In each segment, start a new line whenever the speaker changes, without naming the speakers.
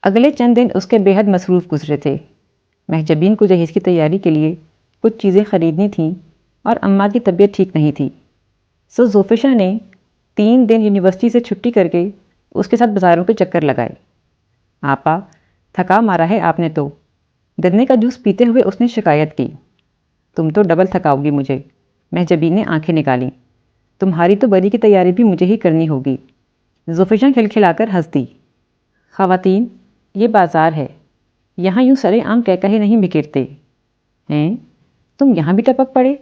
اگلے چند دن اس کے بے حد مصروف گزرے تھے۔ مہجبین کو جہیز کی تیاری کے لیے کچھ چیزیں خریدنی تھیں اور اماں کی طبیعت ٹھیک نہیں تھی، سو زوفیشا نے 3 دن یونیورسٹی سے چھٹی کر کے اس کے ساتھ بازاروں کے چکر لگائے۔ آپا، تھکا مارا ہے آپ نے تو، گنے کا جوس پیتے ہوئے اس نے شکایت کی۔ تم تو ڈبل تھکاؤ گی مجھے، مہجبین نے آنکھیں نکالیں۔ تمہاری تو بری کی تیاری بھی مجھے ہی کرنی ہوگی۔ زوفیشا کھلکھلا کر ہنس دی۔ خواتین، یہ بازار ہے، یہاں یوں سرے عام کہے نہیں بکھیرتے ہیں۔ تم یہاں بھی ٹپک پڑے؟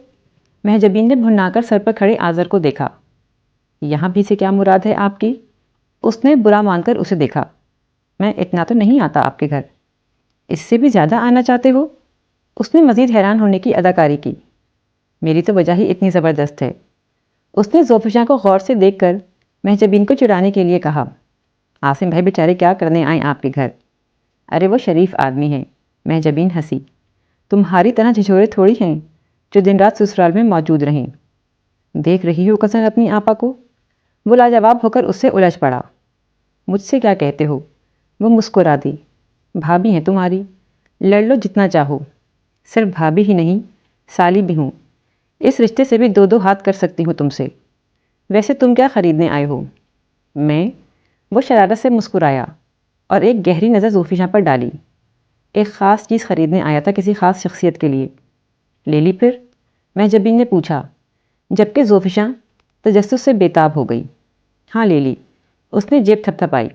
مہجبین نے بھنا کر سر پر کھڑے آذر کو دیکھا۔ یہاں بھی سے کیا مراد ہے آپ کی؟ اس نے برا مان کر اسے دیکھا۔ میں اتنا تو نہیں آتا آپ کے گھر، اس سے بھی زیادہ آنا چاہتے ہو؟ اس نے مزید حیران ہونے کی اداکاری کی۔ میری تو وجہ ہی اتنی زبردست ہے۔ اس نے زوفیشا کو غور سے دیکھ کر مہجبین کو چڑھانے کے لیے کہا، عاصم بھائی بیچارے کیا کرنے آئیں آپ کے گھر؟ ارے وہ شریف آدمی ہیں۔ مہجبین ہنسی۔ تمہاری طرح جھجھورے تھوڑی ہیں جو دن رات سسرال میں موجود رہیں۔ دیکھ رہی ہو کسن اپنی آپا کو؟ وہ لاجواب ہو کر اس سے الجھ پڑا۔ مجھ سے کیا کہتے ہو؟ وہ مسکرا دی۔ بھابھی ہیں تمہاری، لڑ لو جتنا چاہو۔ صرف بھابھی ہی نہیں، سالی بھی ہوں۔ اس رشتے سے بھی 2 ہاتھ کر سکتی ہوں تم سے۔ ویسے تم کیا خریدنے آئے ہو؟ میں؟ وہ شرارت سے مسکرایا اور ایک گہری نظر زوفیشا پر ڈالی۔ ایک خاص چیز خریدنے آیا تھا کسی خاص شخصیت کے لیے۔ لے لی پھر؟ مہجبین نے پوچھا، جبکہ زوفیشا تجسس سے بےتاب ہو گئی۔ ہاں لے لی، اس نے جیب تھپ تھپائی۔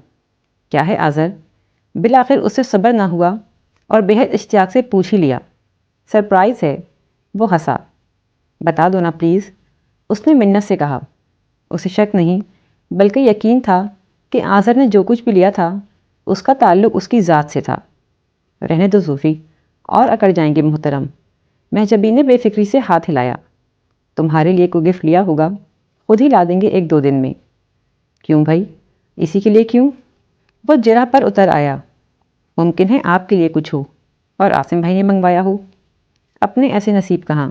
کیا ہے آذر؟ بالآخر اس سے صبر نہ ہوا اور بے حد اشتیاق سے پوچھ ہی لیا۔ سرپرائز ہے، وہ ہنسا۔ بتا دو نا پلیز، اس نے منت سے کہا۔ اسے شک نہیں بلکہ یقین تھا کہ آذر نے جو کچھ بھی لیا تھا اس کا تعلق اس کی ذات سے تھا۔ رہنے دو زوفی، اور اکڑ جائیں گے محترم۔ مہجبین نے بے فکری سے ہاتھ ہلایا۔ تمہارے لیے کوئی گفٹ لیا ہوگا، خود ہی لا دیں گے 1-2 دن میں۔ کیوں بھائی؟ اسی کے لیے کیوں؟ وہ جرح پر اتر آیا۔ ممکن ہے آپ کے لیے کچھ ہو اور عاصم بھائی نے منگوایا ہو۔ اپنے ایسے نصیب کہاں؟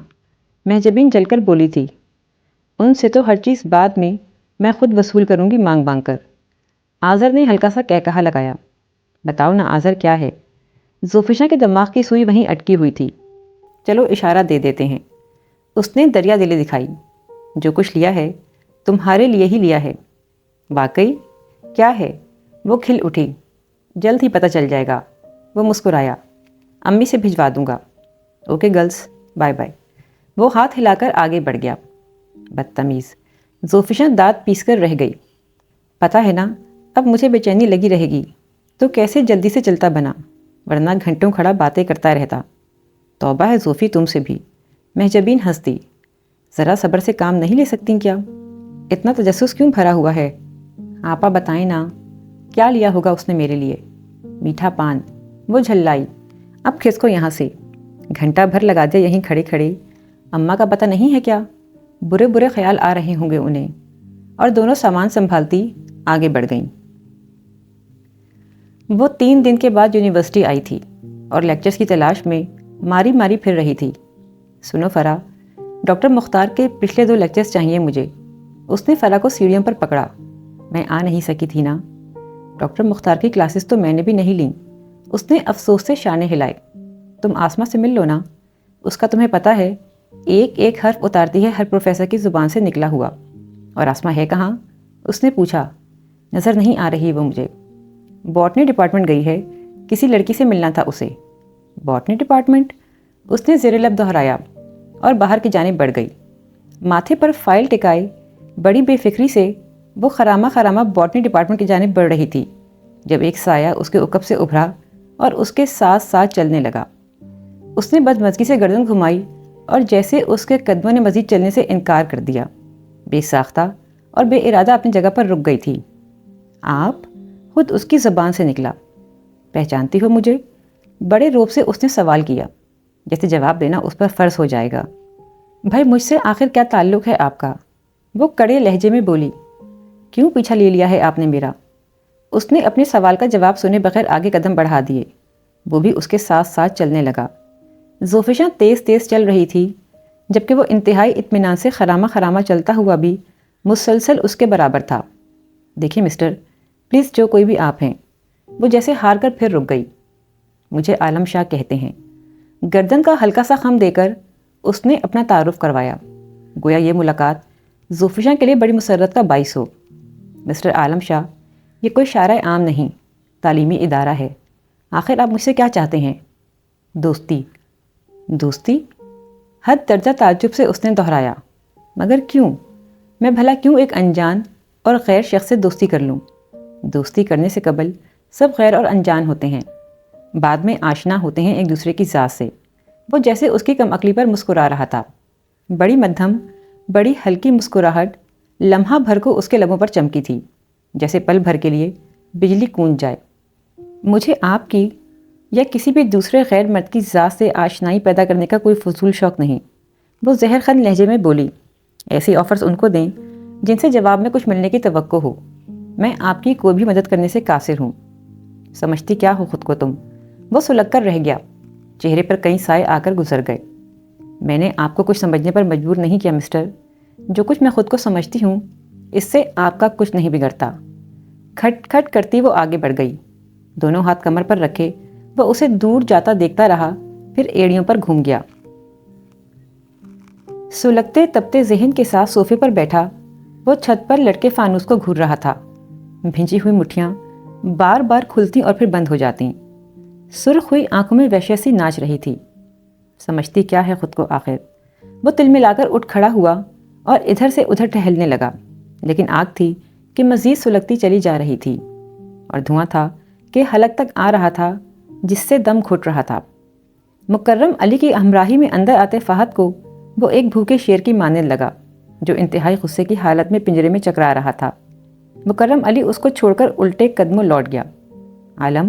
مہجبین جل کر بولی تھی۔ ان سے تو ہر چیز بعد میں خود وصول کروں گی مانگ مانگ کر۔ آذر نے ہلکا سا کہا لگایا۔ بتاؤ نا آذر کیا ہے؟ زوفیشا کے دماغ کی سوئی وہیں اٹکی ہوئی تھی۔ چلو اشارہ دے دیتے ہیں۔ اس نے دریا دلی دکھائی۔ جو کچھ لیا ہے تمہارے لیے ہی لیا ہے۔ واقعی؟ کیا ہے؟ وہ کھل اٹھی۔ جلد ہی پتہ چل جائے گا۔ وہ مسکرایا۔ امی سے بھجوا دوں گا۔ Okay girls, bye bye. وہ ہاتھ ہلا کر آگے بڑھ گیا۔ بدتمیز، زوفیشا دانت پیس کر رہ گئی۔ پتہ ہے نا، اب مجھے بے چینی لگی رہے گی تو کیسے جلدی سے چلتا بنا، ورنہ گھنٹوں کھڑا باتیں کرتا رہتا۔ توبہ ہے زوفی تم سے بھی۔ مہجبین ہنس دی۔ ذرا صبر سے کام نہیں لے سکتی کیا؟ اتنا تجسس کیوں بھرا ہوا ہے؟ آپا بتائیں نا، کیا لیا ہوگا اس نے میرے لیے؟ میٹھا پان، وہ جھلائی۔ اب کھسکو یہاں سے، گھنٹہ بھر لگا دیا یہیں کھڑے کھڑے۔ اماں کا پتہ نہیں ہے کیا؟ برے برے خیال آ رہے ہوں گے انہیں۔ اور دونوں سامان سنبھالتی آگے بڑھ گئیں۔ وہ 3 دن کے بعد یونیورسٹی آئی تھی اور لیکچرز کی تلاش میں ماری ماری پھر رہی تھی۔ سنو فرا، ڈاکٹر مختار کے پچھلے 2 لیکچرز چاہیے مجھے۔ اس نے فرا کو سیڑھیوں پر پکڑا۔ میں آ نہیں سکی تھی نا۔ ڈاکٹر مختار کی کلاسز تو میں نے بھی نہیں لیں۔ اس نے افسوس سے شانے ہلائے۔ تم آسما سے مل لو نا، اس کا تمہیں پتہ ہے ایک ایک حرف اتارتی ہے ہر پروفیسر کی زبان سے نکلا ہوا۔ اور آسما ہے کہاں؟ اس نے پوچھا۔ نظر نہیں آ رہی وہ مجھے۔ باٹنی ڈپارٹمنٹ گئی ہے، کسی لڑکی سے ملنا تھا اسے۔ Botany department? اس نے زیر لب دہرایا اور باہر کی جانب بڑھ گئی۔ ماتھے پر فائل ٹکائے بڑی بے فکری سے وہ خرامہ باٹنی ڈپارٹمنٹ کی جانب بڑھ رہی تھی جب ایک سایہ اس کے عقب سے ابھرا اور اس کے ساتھ ساتھ چلنے لگا۔ اس نے بدمزگی سے گردن گھمائی اور جیسے اس کے قدموں نے مزید چلنے سے انکار کر دیا، بے ساختہ اور بے ارادہ اپنی جگہ پر رک گئی تھی۔ آپ؟ خود اس کی زبان سے نکلا۔ پہچانتی ہو مجھے؟ بڑے روب سے اس نے سوال کیا، جیسے جواب دینا اس پر فرض ہو جائے گا۔ بھائی مجھ سے آخر کیا تعلق ہے آپ کا؟ وہ کڑے لہجے میں بولی۔ کیوں پیچھا لے لیا ہے آپ نے میرا؟ اس نے اپنے سوال کا جواب سنے بغیر آگے قدم بڑھا دیے۔ وہ بھی اس کے ساتھ ساتھ چلنے لگا۔ زوفیشا تیز تیز چل رہی تھی جبکہ وہ انتہائی اطمینان سے خرامہ چلتا ہوا بھی مسلسل اس کے برابر تھا۔ دیکھیں مسٹر، پلیز جو کوئی بھی آپ ہیں، وہ جیسے ہار کر پھر رک گئی۔ مجھے عالم شاہ کہتے ہیں۔ گردن کا ہلکا سا خم دے کر اس نے اپنا تعارف کروایا، گویا یہ ملاقات زوفیشا کے لیے بڑی مسرت کا باعث ہو۔ مسٹر عالم شاہ، یہ کوئی شارع عام نہیں، تعلیمی ادارہ ہے۔ آخر آپ مجھ سے کیا چاہتے ہیں؟ دوستی۔ دوستی؟ حد درجہ تعجب سے اس نے دہرایا۔ مگر کیوں؟ میں بھلا کیوں ایک انجان اور غیر شخص سے دوستی کر لوں؟ دوستی کرنے سے قبل سب غیر اور انجان ہوتے ہیں، بعد میں آشنا ہوتے ہیں ایک دوسرے کی ذات سے۔ وہ جیسے اس کی کم عقلی پر مسکرا رہا تھا، بڑی مدھم، بڑی ہلکی مسکراہٹ لمحہ بھر کو اس کے لبوں پر چمکی تھی، جیسے پل بھر کے لیے بجلی گونج جائے۔ مجھے آپ کی یا کسی بھی دوسرے غیر مرد کی ذات سے آشنائی پیدا کرنے کا کوئی فضول شوق نہیں، وہ زہر خند لہجے میں بولی۔ ایسی آفرز ان کو دیں جن سے جواب میں کچھ ملنے کی توقع ہو۔ میں آپ کی کوئی بھی مدد کرنے سے قاصر ہوں۔ سمجھتی کیا ہو خود کو تم؟ وہ سلگ کر رہ گیا، چہرے پر کئی سائے آ کر گزر گئے۔ میں نے آپ کو کچھ سمجھنے پر مجبور نہیں کیا مسٹر، جو کچھ میں خود کو سمجھتی ہوں اس سے آپ کا کچھ نہیں بگڑتا۔ کھٹ کھٹ کرتی وہ آگے بڑھ گئی، دونوں ہاتھ کمر پر رکھے وہ اسے دور جاتا دیکھتا رہا، پھر ایڑیوں پر گھوم گیا۔ سلگتے تپتے ذہن کے ساتھ صوفے پر بیٹھا وہ چھت پر لٹکے فانوس کو گھور رہا تھا۔ بھیجی ہوئی مٹھیاں بار بار کھلتی اور پھر بند ہو جاتی، سرخ ہوئی آنکھوں میں وحشت سی ناچ رہی تھی۔ سمجھتی کیا ہے خود کو آخر؟ وہ تل ملا کر اٹھ کھڑا ہوا اور ادھر سے ادھر ٹہلنے لگا، لیکن آگ تھی کہ مزید سلگتی چلی جا رہی تھی، اور دھواں تھا کہ حلق تک آ رہا تھا جس سے دم گھٹ رہا تھا۔ مکرم علی کی ہمراہی میں اندر آتے فہد کو وہ ایک بھوکے شیر کی مانند لگا جو انتہائی غصے کی حالت میں پنجرے میں چکرا رہا تھا۔ مکرم علی اس کو چھوڑ کر الٹے قدموں لوٹ گیا۔ عالم،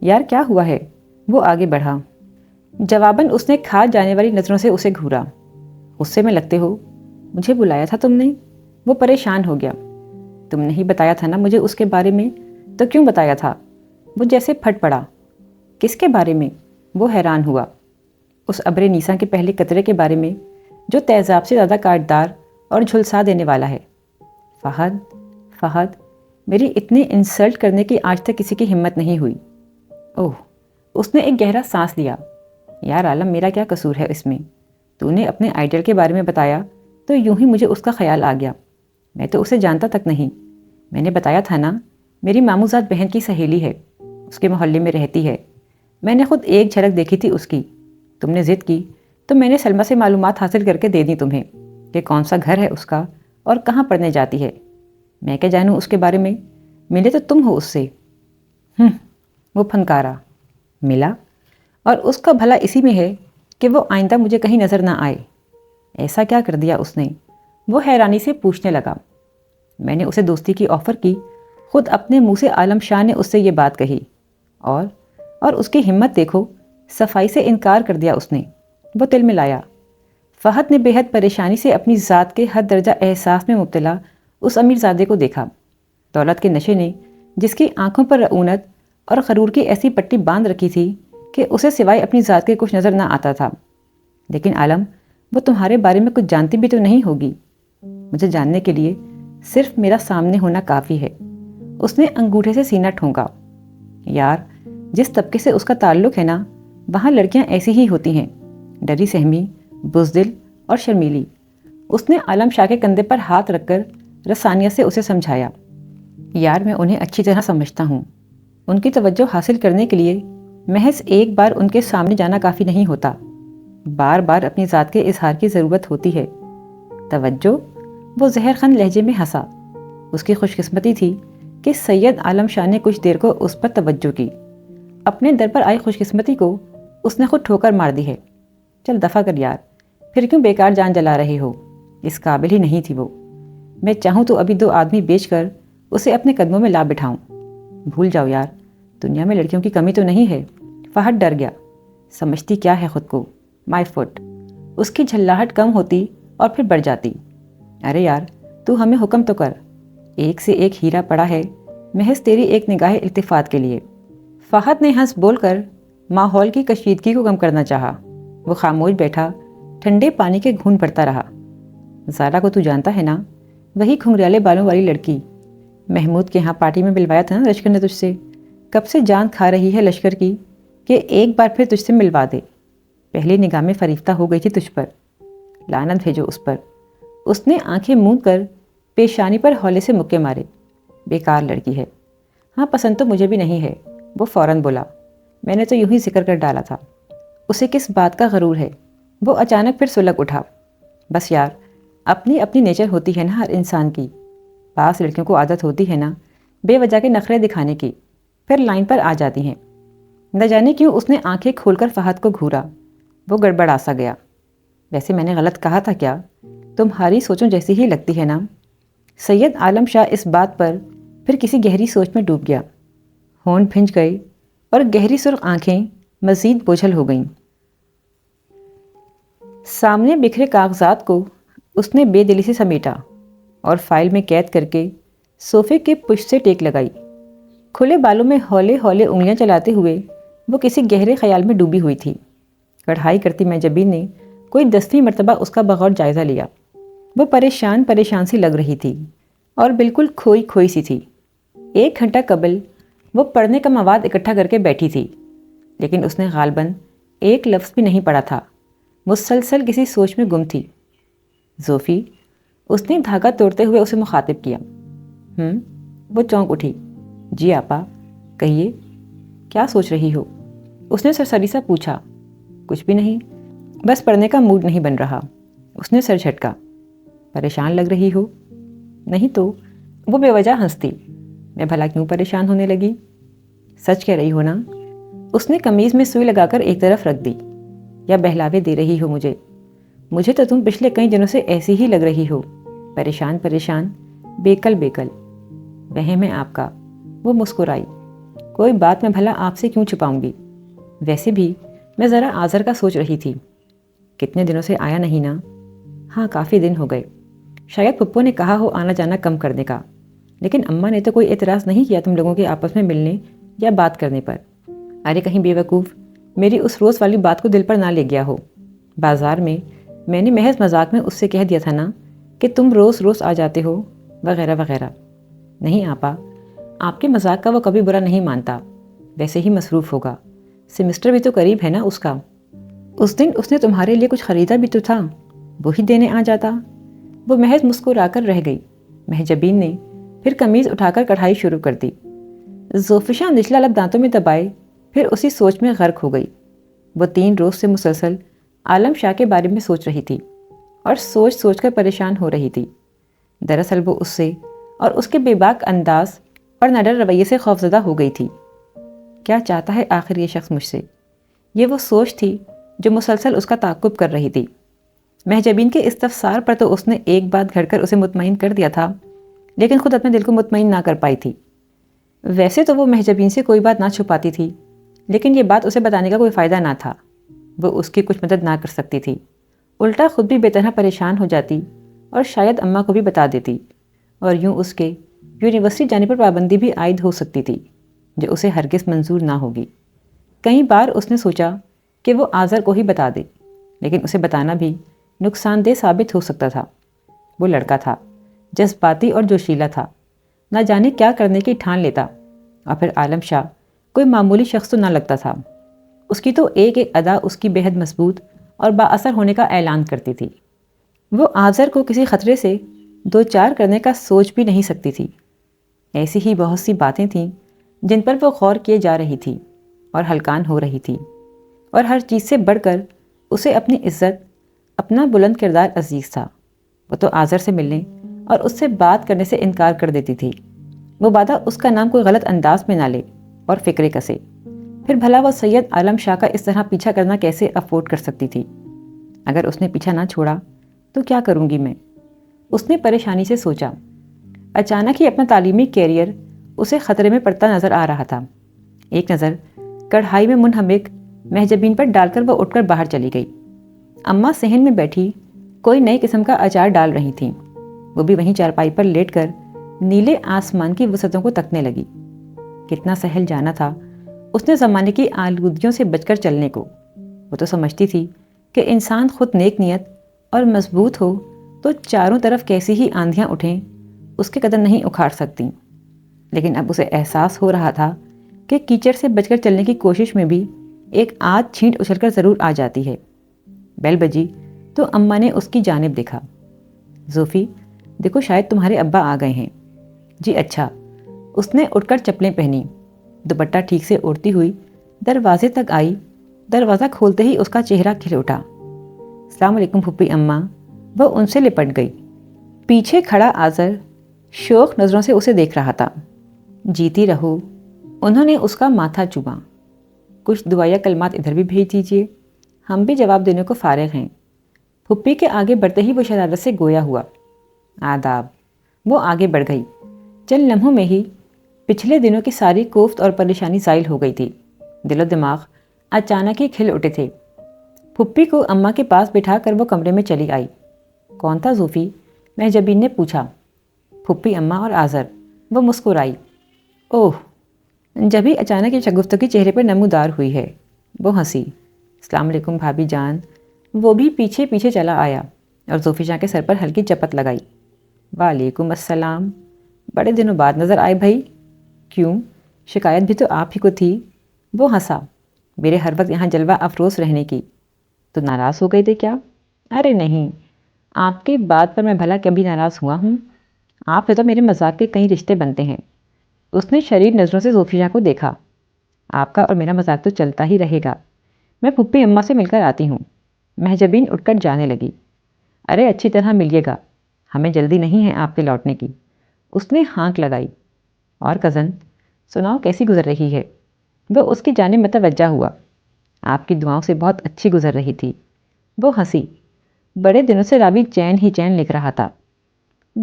یار کیا ہوا ہے؟ وہ آگے بڑھا۔ جواباً اس نے کھاد جانے والی نظروں سے اسے گھورا۔ غصے میں لگتے ہو؟ مجھے بلایا تھا تم نے؟ وہ پریشان ہو گیا۔ تم نے ہی بتایا تھا نا مجھے اس کے بارے میں، تو کیوں بتایا تھا؟ وہ جیسے پھٹ پڑا۔ کس کے بارے میں؟ وہ حیران ہوا۔ اس ابر نیساں کے پہلے قطرے کے بارے میں جو تیزاب سے زیادہ کاٹدار اور جھلسا دینے والا ہے۔ فہد، میری اتنی انسلٹ کرنے کی آج تک کسی کی ہمت نہیں ہوئی۔ اوہ، اس نے ایک گہرا سانس لیا۔ یار عالم، میرا کیا قصور ہے اس میں؟ تو نے اپنے آئیڈل کے بارے میں بتایا تو یوں ہی مجھے اس کا خیال آ گیا۔ میں تو اسے جانتا تک نہیں۔ میں نے بتایا تھا نا، میری ماموزاد بہن کی سہیلی ہے، اس کے محلے میں رہتی ہے۔ میں نے خود ایک جھلک دیکھی تھی اس کی۔ تم نے ضد کی تو میں نے سلمہ سے معلومات حاصل کر کے دے دی تمہیں کہ کون سا گھر ہے اس کا اور کہاں پڑھنے جاتی ہے۔ میں کیا جانوں اس کے بارے میں؟ ملے تو تم ہو اس سے۔ وہ پھنکارا۔ ملا؟ اور اس کا بھلا اسی میں ہے کہ وہ آئندہ مجھے کہیں نظر نہ آئے۔ ایسا کیا کر دیا اس نے؟ وہ حیرانی سے پوچھنے لگا۔ میں نے اسے دوستی کی آفر کی، خود اپنے منہ سے عالم شاہ نے اس سے یہ بات کہی، اور اس کی ہمت دیکھو، صفائی سے انکار کر دیا اس نے۔ وہ تل ملایا۔ فہد نے بے حد پریشانی سے اپنی ذات کے حد درجہ احساس میں مبتلا اس امیر زادے کو دیکھا۔ دولت کے نشے نے جس کی آنکھوں پر رعونت اور غرور کی ایسی پٹی باندھ رکھی تھی کہ اسے سوائے اپنی ذات کے کچھ نظر نہ آتا تھا۔ لیکن عالم، وہ تمہارے بارے میں کچھ جانتی بھی تو نہیں ہوگی۔ مجھے جاننے کے لیے صرف میرا سامنے ہونا کافی ہے۔ اس نے انگوٹھے سے سینہ ٹھونکا۔ یار، جس طبقے سے اس کا تعلق ہے نا، وہاں لڑکیاں ایسی ہی ہوتی ہیں، ڈری سہمی، بزدل اور شرمیلی۔ اس نے عالم شاہ کے کندھے پر ہاتھ رکھ کر رسانیت سے اسے سمجھایا۔ یار، میں انہیں اچھی طرح سمجھتا ہوں۔ ان کی توجہ حاصل کرنے کے لیے محض ایک بار ان کے سامنے جانا کافی نہیں ہوتا، بار بار اپنی ذات کے اظہار کی ضرورت ہوتی ہے۔ توجہ؟ وہ زہر خند لہجے میں ہنسا۔ اس کی خوش قسمتی تھی کہ سید عالم شاہ نے کچھ دیر کو اس پر توجہ کی۔ اپنے در پر آئی خوش قسمتی کو اس نے خود ٹھوکر مار دی ہے۔ چل دفع کر یار، پھر کیوں بیکار جان جلا رہے ہو؟ اس قابل ہی نہیں تھی وہ۔ میں چاہوں تو ابھی 2 آدمی بیچ کر اسے اپنے قدموں میں لا بٹھاؤں۔ بھول جاؤ یار، دنیا میں لڑکیوں کی کمی تو نہیں ہے۔ فہد ڈر گیا۔ سمجھتی کیا ہے خود کو؟ مائی فٹ۔ اس کی جھلاہٹ کم ہوتی اور پھر بڑھ جاتی۔ ارے یار، تو ہمیں حکم تو کر، ایک سے ایک ہیرا پڑا ہے محض تیری ایک نگاہ التفات کے لیے۔ فہد نے ہنس بول کر ماحول کی کشیدگی کو کم کرنا چاہا۔ وہ خاموش بیٹھا ٹھنڈے پانی کے گھون بھرتا رہا۔ زارا کو تو جانتا ہے نا، وہی گھنگریالے بالوں والی لڑکی، محمود کے ہاں پارٹی میں ملوایا تھا نا لشکر نے تجھ سے۔ کب سے جان کھا رہی ہے لشکر کی کہ ایک بار پھر تجھ سے ملوا دے۔ پہلی نگاہ میں فریفتہ ہو گئی تھی تجھ پر، لعنت بھیجو اس پر۔ اس نے آنکھیں موند کر پیشانی پر ہولے سے مکے مارے۔ بیکار لڑکی ہے۔ ہاں پسند تو مجھے بھی نہیں ہے، وہ فوراً بولا۔ میں نے تو یوں ہی ذکر کر ڈالا تھا۔ اسے کس بات کا غرور ہے؟ وہ اچانک پھر سلگ اٹھا۔ بس یار، اپنی اپنی نیچر ہوتی ہے نا ہر انسان کی۔ بعض لڑکیوں کو عادت ہوتی ہے نا بے وجہ کے نخرے دکھانے کی، پھر لائن پر آ جاتی ہیں۔ نہ جانے کیوں اس نے آنکھیں کھول کر فہد کو گھورا۔ وہ گڑبڑا سا گیا۔ ویسے میں نے غلط کہا تھا کیا؟ تمہاری سوچوں جیسی ہی لگتی ہے نا؟ سید عالم شاہ اس بات پر پھر کسی گہری سوچ میں ڈوب گیا۔ ہونٹ بھنج گئے اور گہری سرخ آنکھیں مزید بوجھل ہو گئیں۔ سامنے بکھرے کاغذات کو اس نے بے دلی سے سمیٹا اور فائل میں قید کر کے صوفے کے پشت سے ٹیک لگائی۔ کھلے بالوں میں ہولے ہولے انگلیاں چلاتے ہوئے وہ کسی گہرے خیال میں ڈوبی ہوئی تھی۔ کڑھائی کرتی مہجبین نے کوئی 10ویں مرتبہ اس کا بغور جائزہ لیا۔ وہ پریشان پریشان سی لگ رہی تھی اور بالکل کھوئی کھوئی سی تھی۔ 1 گھنٹہ قبل وہ پڑھنے کا مواد اکٹھا کر کے بیٹھی تھی، لیکن اس نے غالباً ایک لفظ بھی نہیں پڑھا تھا۔ مسلسل کسی سوچ میں گم تھی۔ زوفی، اس نے دھاگا توڑتے ہوئے اسے مخاطب کیا۔ وہ چونک اٹھی۔ جی آپا، کہیے، کیا سوچ رہی ہو؟ اس نے سرسری سا پوچھا۔ کچھ بھی نہیں، بس پڑھنے کا موڈ نہیں بن رہا۔ اس نے سر جھٹکا۔ پریشان لگ رہی ہو؟ نہیں تو؟ وہ بے وجہ ہنستی۔ میں بھلا کیوں پریشان ہونے لگی؟ سچ کہہ رہی ہو نا؟ اس نے قمیض میں سوئی لگا کر ایک طرف رکھ دی۔ یا بہلاوے دے رہی ہو مجھے؟ مجھے تو تم پچھلے کئی دنوں سے ایسی ہی لگ رہی ہو، پریشان پریشان، بیکل بیکل۔ وہم ہے آپ کا۔ وہ مسکرائی۔ کوئی بات میں بھلا آپ سے کیوں چھپاؤں گی؟ ویسے بھی میں ذرا آذر کا سوچ رہی تھی۔ کتنے دنوں سے آیا نہیں نا؟ ہاں کافی دن ہو گئے۔ شاید پپو نے کہا ہو آنا جانا کم کرنے کا، لیکن اماں نے تو کوئی اعتراض نہیں کیا تم لوگوں کے آپس میں ملنے یا بات کرنے پر۔ ارے کہیں بے وقوف میری اس روز والی بات کو دل پر نہ لے گیا ہو۔ بازار میں نے محض مذاق میں اس سے کہہ دیا تھا نا کہ تم روز روز آ جاتے ہو، وغیرہ وغیرہ۔ نہیں آپا، آپ کے مذاق کا وہ کبھی برا نہیں مانتا۔ ویسے ہی مصروف ہوگا، سیمسٹر بھی تو قریب ہے نا اس کا۔ اس دن اس نے تمہارے لیے کچھ خریدا بھی تو تھا، وہی دینے آ جاتا۔ وہ محض مسکرا کر رہ گئی۔ مہجبین نے پھر قمیض اٹھا کر کڑھائی شروع کر دی۔ زوفشاں نچلا لب دانتوں میں دبائے پھر اسی سوچ میں غرق ہو گئی۔ وہ 3 روز سے مسلسل عالم شاہ کے بارے میں سوچ رہی تھی اور سوچ سوچ کر پریشان ہو رہی تھی۔ دراصل وہ اس سے اور اس کے بے باک انداز اور نڈر رویے سے خوفزدہ ہو گئی تھی۔ کیا چاہتا ہے آخر یہ شخص مجھ سے؟ یہ وہ سوچ تھی جو مسلسل اس کا تعقب کر رہی تھی۔ مہجبین کے استفسار پر تو اس نے ایک بات گھڑ کر اسے مطمئن کر دیا تھا، لیکن خود اپنے دل کو مطمئن نہ کر پائی تھی۔ ویسے تو وہ مہجبین سے کوئی بات نہ چھپاتی تھی، لیکن یہ بات اسے بتانے کا کوئی فائدہ نہ تھا۔ وہ اس کی کچھ مدد نہ کر سکتی تھی، الٹا خود بھی بے طرح پریشان ہو جاتی اور شاید اماں کو بھی بتا دیتی، اور یوں اس کے یونیورسٹی جانے پر پابندی بھی عائد ہو سکتی تھی جو اسے ہرگز منظور نہ ہوگی۔ کئی بار اس نے سوچا کہ وہ آذر کو ہی بتا دے، لیکن اسے بتانا بھی نقصان دہ ثابت ہو سکتا تھا۔ وہ لڑکا تھا، جذباتی اور جوشیلا تھا، نہ جانے کیا کرنے کی ٹھان لیتا، اور پھر عالم شاہ کوئی معمولی شخص تو نہ لگتا تھا۔ اس کی تو ایک ایک ادا اس کی بے حد مضبوط اور با اثر ہونے کا اعلان کرتی تھی۔ وہ آذر کو کسی خطرے سے 2 چار کرنے کا سوچ بھی نہیں سکتی تھی۔ ایسی ہی بہت سی باتیں تھیں جن پر وہ غور کیے جا رہی تھی اور ہلکان ہو رہی تھی، اور ہر چیز سے بڑھ کر اسے اپنی عزت، اپنا بلند کردار عزیز تھا۔ وہ تو آذر سے ملنے اور اس سے بات کرنے سے انکار کر دیتی تھی، وہ بادہ اس کا نام کوئی غلط انداز میں نہ لے اور فکرے کسے۔ پھر بھلا وہ سید عالم شاہ کا اس طرح پیچھا کرنا کیسے افورڈ کر سکتی تھی؟ اگر اس نے پیچھا نہ چھوڑا تو کیا کروں گی میں؟ اس نے پریشانی سے سوچا۔ اچانک ہی اپنا تعلیمی کیریئر اسے خطرے میں پڑتا نظر آ رہا تھا۔ ایک نظر کڑھائی میں منہمک مہجبین پر ڈال کر وہ اٹھ کر باہر چلی گئی۔ اماں صحن میں بیٹھی کوئی نئی قسم کا اچار ڈال رہی تھیں۔ وہ بھی وہیں چارپائی پر لیٹ کر نیلے آسمان کی وسعتوں کو تکنے لگی۔ کتنا سہل جانا تھا اس نے زمانے کی آلودگیوں سے بچ کر چلنے کو۔ وہ تو سمجھتی تھی کہ انسان خود نیک نیت اور مضبوط ہو تو چاروں طرف کیسی ہی آندھیاں اٹھیں اس کے قدم نہیں اکھاڑ سکتی، لیکن اب اسے احساس ہو رہا تھا کہ کیچڑ سے بچ کر چلنے کی کوشش میں بھی ایک آدھ چھینٹ اچھل کر ضرور آ جاتی ہے۔ بیل بجی تو اماں نے اس کی جانب دیکھا۔ زوفی، دیکھو شاید تمہارے ابا آ گئے ہیں۔ جی اچھا۔ اس نے اٹھ کر چپلیں پہنی، دوپٹہ ٹھیک سے اوڑھتی ہوئی دروازے تک آئی۔ دروازہ کھولتے ہی اس کا چہرہ کھل اٹھا۔ السلام علیکم پھپھی اماں۔ وہ ان سے لپٹ گئی۔ پیچھے کھڑا آذر شوق نظروں سے اسے دیکھ رہا تھا۔ جیتی رہو۔ انہوں نے اس کا ماتھا چوما۔ کچھ دعائیہ کلمات ادھر بھی بھیج دیجیے، ہم بھی جواب دینے کو فارغ ہیں۔ پھپھی کے آگے بڑھتے ہی وہ شرارت سے گویا ہوا۔ آداب۔ وہ آگے بڑھ گئی۔ چند لمحوں میں ہی پچھلے دنوں کی ساری کوفت اور پریشانی زائل ہو گئی تھی۔ دل و دماغ اچانک ہی کھل اٹھے تھے۔ پھپھی کو اماں کے پاس بٹھا کر وہ کمرے میں چلی آئی۔ کون تھا زوفی؟ مہجبین نے پوچھا۔ پھپھی اماں اور آذر۔ وہ مسکرائی۔ اوہ، جبھی اچانک یہ شگفتگی چہرے پر نمودار ہوئی ہے۔ وہ ہنسی۔ السلام علیکم بھابھی جان۔ وہ بھی پیچھے پیچھے چلا آیا اور زوفی جان کے سر پر ہلکی چپت لگائی۔ وعلیکم السلام۔ بڑے دنوں بعد نظر آئے بھائی۔ کیوں؟ شکایت بھی تو آپ ہی کو تھی۔ وہ ہنسا۔ میرے ہر وقت یہاں جلوہ افروز رہنے کی۔ تو ناراض ہو گئے تھے کیا؟ ارے نہیں، آپ کی بات پر میں بھلا کبھی ناراض ہوا ہوں؟ آپ سے تو میرے مذاق کے کئی رشتے بنتے ہیں۔ اس نے شریر نظروں سے زوفی جان کو دیکھا۔ آپ کا اور میرا مذاق تو چلتا ہی رہے گا۔ میں پھپھی اماں سے مل کر آتی ہوں۔ مہجبین اٹھ کر جانے لگی۔ ارے اچھی طرح ملیے گا، ہمیں جلدی نہیں ہے آپ کے لوٹنے کی۔ اس نے ہانک لگائی۔ اور کزن سناؤ کیسی گزر رہی ہے؟ وہ اس کی جانب متوجہ ہوا۔ آپ کی دعاؤں سے بہت اچھی گزر رہی تھی۔ وہ ہنسی۔ بڑے دنوں سے راوی چین ہی چین لکھ رہا تھا۔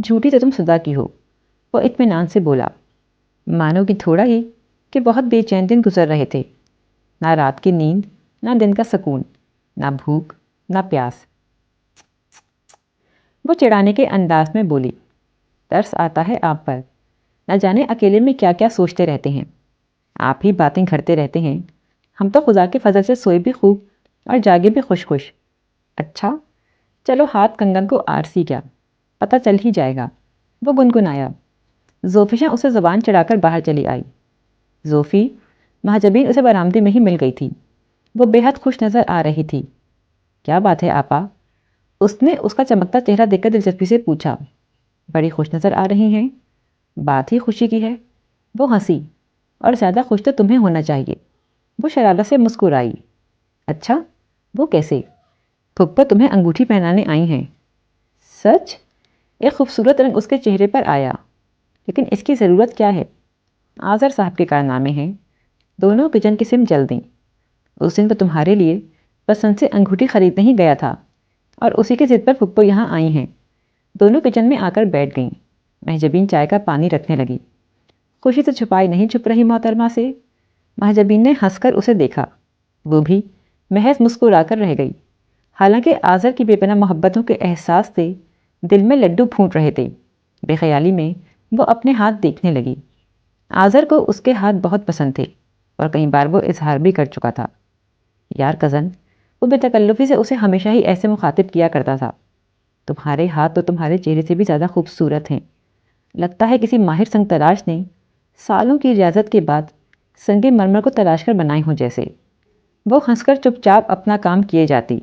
جھوٹی تو تم صدا کی ہو، وہ اطمینان سے بولا۔ مانو کہ تھوڑا ہی کہ بہت بے چین دن گزر رہے تھے۔ نہ رات کی نیند، نہ دن کا سکون، نہ بھوک، نہ پیاس۔ وہ چڑھانے کے انداز میں بولی۔ ترس آتا ہے آپ پر، نہ جانے اکیلے میں کیا کیا سوچتے رہتے ہیں۔ آپ ہی باتیں گھڑتے رہتے ہیں۔ ہم تو خدا کے فضل سے سوئے بھی خوب اور جاگے بھی خوش خوش۔ اچھا چلو ہاتھ کنگن کو آرسی کیا، پتہ چل ہی جائے گا۔ وہ گنگنایا۔ زوفیشاں اسے زبان چڑھا کر باہر چلی آئی۔ زوفی، مہجبین اسے برآمدے میں ہی مل گئی تھی۔ وہ بے حد خوش نظر آ رہی تھی۔ کیا بات ہے آپا؟ اس نے اس کا چمکتا چہرہ دیکھ کر دلچسپی سے پوچھا۔ بڑی خوش نظر آ رہی ہیں۔ بات ہی خوشی کی ہے۔ وہ ہنسی۔ اور زیادہ خوش تو تمہیں ہونا چاہیے۔ وہ شرارت سے مسکرائی۔ اچھا وہ کیسے؟ پھپھا تمہیں انگوٹھی پہنانے آئی ہیں۔ سچ؟ ایک خوبصورت رنگ اس کے چہرے پر آیا۔ لیکن اس کی ضرورت کیا ہے؟ آذر صاحب کے کارنامے ہیں۔ دونوں کچن کی سمت جل دیں۔ اس دن تو تمہارے لیے پسند سے انگوٹھی خریدنے ہی گیا تھا اور اسی کی ضد پر پھپھو یہاں آئی ہیں۔ دونوں کچن میں آ کر بیٹھ گئیں۔ مہجبین چائے کا پانی رکھنے لگی۔ خوشی تو چھپائی نہیں چھپ رہی محترمہ سے۔ مہجبین نے ہنس کر اسے دیکھا۔ وہ بھی محض مسکرا کر رہ گئی۔ حالانکہ آذر کی بے پناہ محبتوں کے احساس سے دل میں لڈو پھوٹ رہے تھے۔ بے خیالی میں وہ اپنے ہاتھ دیکھنے لگی۔ آذر کو اس کے ہاتھ بہت پسند تھے اور کئی بار وہ اظہار بھی کر چکا تھا۔ یار کزن، وہ بے تکلفی سے اسے ہمیشہ ہی ایسے مخاطب کیا کرتا تھا۔ تمہارے ہاتھ تو تمہارے چہرے سے بھی زیادہ خوبصورت ہیں۔ لگتا ہے کسی ماہر سنگ تراش نے سالوں کی ریاضت کے بعد سنگ مرمر کو تلاش کر بنائی ہوں جیسے۔ وہ ہنس کر چپ چاپ اپنا کام کیے جاتی۔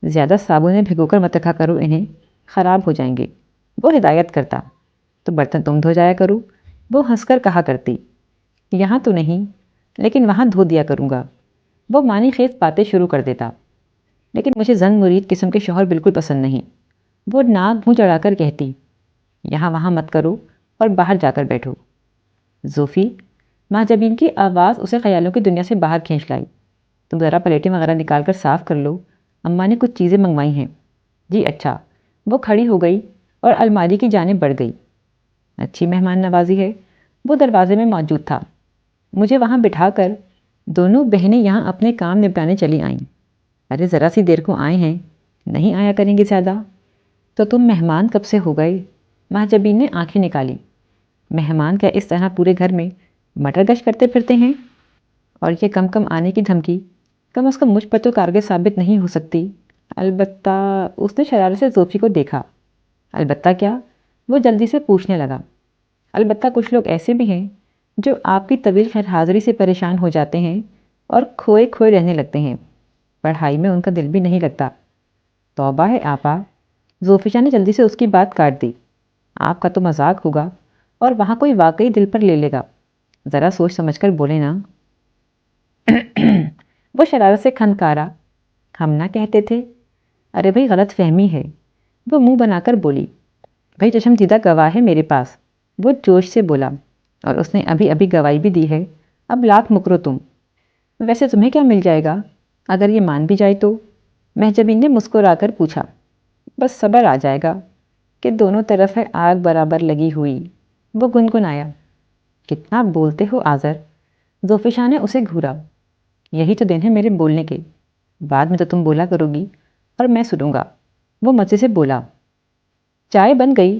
زیادہ صابن میں بھگو کر مت رکھا کرو انہیں، خراب ہو جائیں گے۔ وہ ہدایت کرتا۔ تو برتن تم دھو جایا کرو، وہ ہنس کر کہا کرتی۔ یہاں تو نہیں، لیکن وہاں دھو دیا کروں گا۔ وہ معنی خیز باتیں شروع کر دیتا۔ لیکن مجھے زن مرید قسم کے شوہر بالکل پسند نہیں۔ وہ ناک منہ چڑھا کر کہتی۔ یہاں وہاں مت کرو اور باہر جا کر بیٹھو۔ زوفی، مہجبین کی آواز اسے خیالوں کی دنیا سے باہر کھینچ لائی۔ تم ذرا پلیٹیں وغیرہ نکال کر صاف کر لو، اماں نے کچھ چیزیں منگوائی ہیں۔ جی اچھا۔ وہ کھڑی ہو گئی اور الماری کی جانب بڑھ گئی۔ اچھی مہمان نوازی ہے۔ وہ دروازے میں موجود تھا۔ مجھے وہاں بٹھا کر دونوں بہنیں یہاں اپنے کام نپٹانے چلی آئیں۔ ارے ذرا سی دیر کو آئے ہیں، نہیں آیا کریں گے زیادہ؟ تو تم مہمان کب سے ہو گئے؟ مہجبین نے آنکھیں نکالی۔ مہمان کیا اس طرح پورے گھر میں مٹر گشت کرتے پھرتے ہیں؟ اور یہ کم کم آنے کی دھمکی کم از کم مجھ پر تو کارگر ثابت نہیں ہو سکتی۔ البتہ اس نے شرارت سے زوفی کو دیکھا۔ البتہ کیا؟ وہ جلدی سے پوچھنے لگا۔ البتہ کچھ لوگ ایسے بھی ہیں جو آپ کی طویل خیر حاضری سے پریشان ہو جاتے ہیں اور کھوئے کھوئے رہنے لگتے ہیں۔ پڑھائی میں ان کا دل بھی نہیں لگتا۔ توبہ ہے آپا، زوفیشا نے جلدی سے اس کی بات کاٹ دی۔ آپ کا تو مذاق ہوگا اور وہاں کوئی واقعی دل پر لے لے گا، ذرا سوچ سمجھ کر بولے نا۔ وہ شرارت سے کھنکارا، ہم نہ کہتے تھے؟ ارے بھائی غلط فہمی ہے، وہ منہ بنا کر بولی۔ بھائی چشم دیدہ گواہ ہے میرے پاس، وہ جوش سے بولا، اور اس نے ابھی ابھی گواہی بھی دی ہے، اب لاکھ مکرو تم۔ ویسے تمہیں کیا مل جائے گا اگر یہ مان بھی جائے تو؟ مہجبین نے مسکرا کر پوچھا۔ بس صبر آ جائے گا کہ دونوں طرف ہے آگ برابر لگی ہوئی، وہ گنگنایا۔ کتنا بولتے ہو آذر، زوفیشا نے اسے گھورا۔ یہی تو دن ہے میرے بولنے کے، بعد میں تو تم بولا کرو گی اور میں سنوں گا، وہ مزے سے بولا۔ چائے بن گئی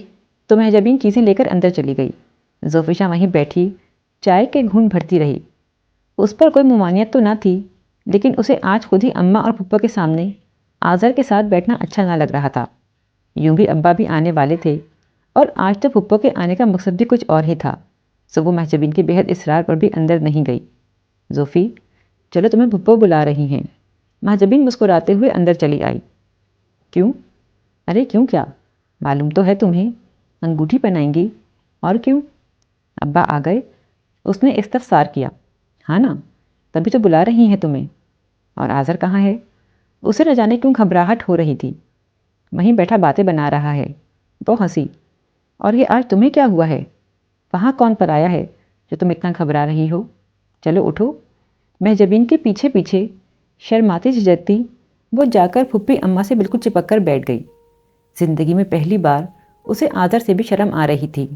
تو مہجبین چیزیں لے کر اندر چلی گئی۔ زوفیشا وہیں بیٹھی چائے کے گھون بھرتی رہی۔ اس پر کوئی ممانعت تو نہ تھی، لیکن اسے آج خود ہی اماں اور پھپھا کے سامنے آذر کے ساتھ بیٹھنا اچھا نہ لگ رہا تھا۔ یوں بھی ابا بھی آنے والے تھے، اور آج تو پھپھا کے آنے کا مقصد بھی کچھ اور ہی تھا، سو وہ مہجبین کے بے حد اصرار پر بھی اندر نہیں گئی۔ زوفی، چلو تمہیں پھپھا بلا رہی ہیں۔ مہجبین مسکراتے ہوئے اندر چلی آئی۔ کیوں؟ ارے کیوں کیا، معلوم تو ہے تمہیں، انگوٹھی پہنائیں گی، اور کیوں؟ ابا آ گئے؟ اس نے استفسار کیا۔ ہاں نا، تبھی تو بلا رہی ہیں تمہیں۔ اور آذر کہاں ہے؟ اسے نہ جانے کیوں گھبراہٹ ہو رہی تھی۔ وہیں بیٹھا باتیں بنا رہا ہے، وہ ہنسی۔ اور یہ آج تمہیں کیا ہوا ہے؟ وہاں کون پر آیا ہے جو تم اتنا گھبرا رہی ہو؟ چلو اٹھو۔ مہجبین کے پیچھے پیچھے شرماتی جھجکتی وہ جا کر پھپھی اماں سے بالکل چپک کر بیٹھ گئی۔ زندگی میں پہلی بار اسے آذر سے بھی شرم آ رہی تھی،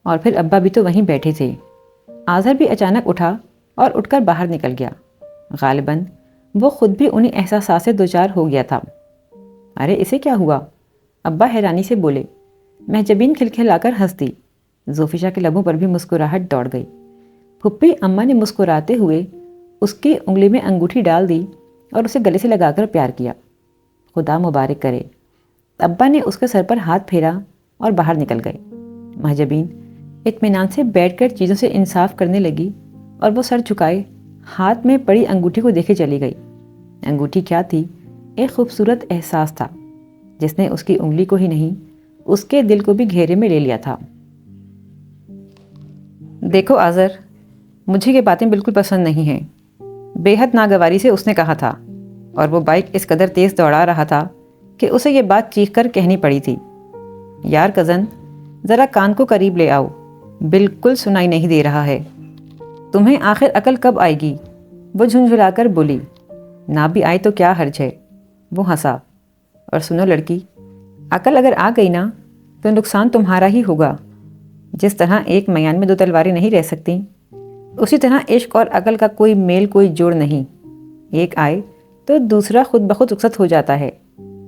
اور پھر ابا بھی تو وہیں بیٹھے تھے۔ آذر بھی اچانک اٹھا اور اٹھ کر باہر نکل گیا۔ غالباً وہ خود بھی انہیں احساسات سے دوچار ہو گیا تھا۔ ارے اسے کیا ہوا؟ ابا حیرانی سے بولے۔ مہجبین کھلکھلا کر ہنس دی۔ زوفیشا کے لبوں پر بھی مسکراہٹ دوڑ گئی۔ پھپھی اماں نے مسکراتے ہوئے اس کی انگلی میں انگوٹھی ڈال دی اور اسے گلے سے لگا کر پیار کیا۔ خدا مبارک کرے۔ ابا نے اس کے سر پر ہاتھ پھیرا اور باہر نکل گئے۔ مہجبین اطمینان سے بیٹھ کر چیزوں سے انصاف کرنے لگی، اور وہ سر جھکائے ہاتھ میں پڑی انگوٹھی کو دیکھے چلی گئی۔ انگوٹھی کیا تھی؟ ایک خوبصورت احساس تھا جس نے اس کی انگلی کو ہی نہیں، اس کے دل کو بھی گھیرے میں لے لیا تھا۔ دیکھو آذر، مجھے یہ باتیں بالکل پسند نہیں ہیں، بے حد ناگواری سے اس نے کہا تھا، اور وہ بائک اس قدر تیز دوڑا رہا تھا کہ اسے یہ بات چیخ کر کہنی پڑی تھی۔ یار کزن، ذرا کان کو قریب لے آؤ، بالکل سنائی نہیں دے رہا ہے۔ تمہیں آخر عقل کب آئے گی؟ وہ جھنجھلا کر بولی۔ نہ بھی آئے تو کیا حرج ہے، وہ ہنسا۔ اور سنو لڑکی، عقل اگر آ گئی نا تو نقصان تمہارا ہی ہوگا۔ جس طرح ایک میان میں دو تلواریں نہیں رہ سکتی، اسی طرح عشق اور عقل کا کوئی میل کوئی جوڑ نہیں، ایک آئے تو دوسرا خود بخود رخصت ہو جاتا ہے۔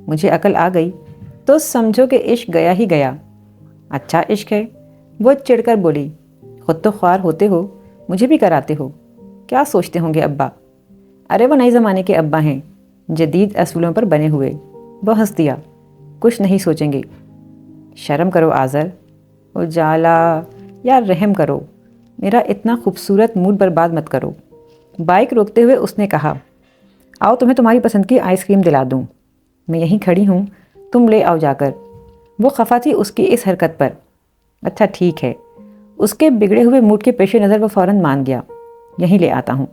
مجھے عقل آ گئی تو سمجھو کہ عشق گیا ہی گیا۔ اچھا عشق ہے، وہ چڑھ کر بولی۔ خود تو خوار ہوتے ہو، مجھے بھی کراتے ہو، کیا سوچتے ہوں گے ابا؟ ارے وہ نئے زمانے کے ابا ہیں، جدید اصولوں پر بنے ہوئے، وہ ہنس دیا۔ کچھ نہیں سوچیں گے۔ شرم کرو آذر، اجالا، یا رحم کرو، میرا اتنا خوبصورت موڈ برباد مت کرو۔ بائک روکتے ہوئے اس نے کہا، آؤ تمہیں تمہاری پسند کی آئس کریم دلا دوں، میں یہیں کھڑی ہوں، تم لے آؤ جا کر۔ وہ خفا تھی اس کی اس حرکت پر۔ اچھا ٹھیک ہے، اس کے بگڑے ہوئے موڈ کے پیش نظر وہ فوراً مان گیا، یہیں لے آتا ہوں۔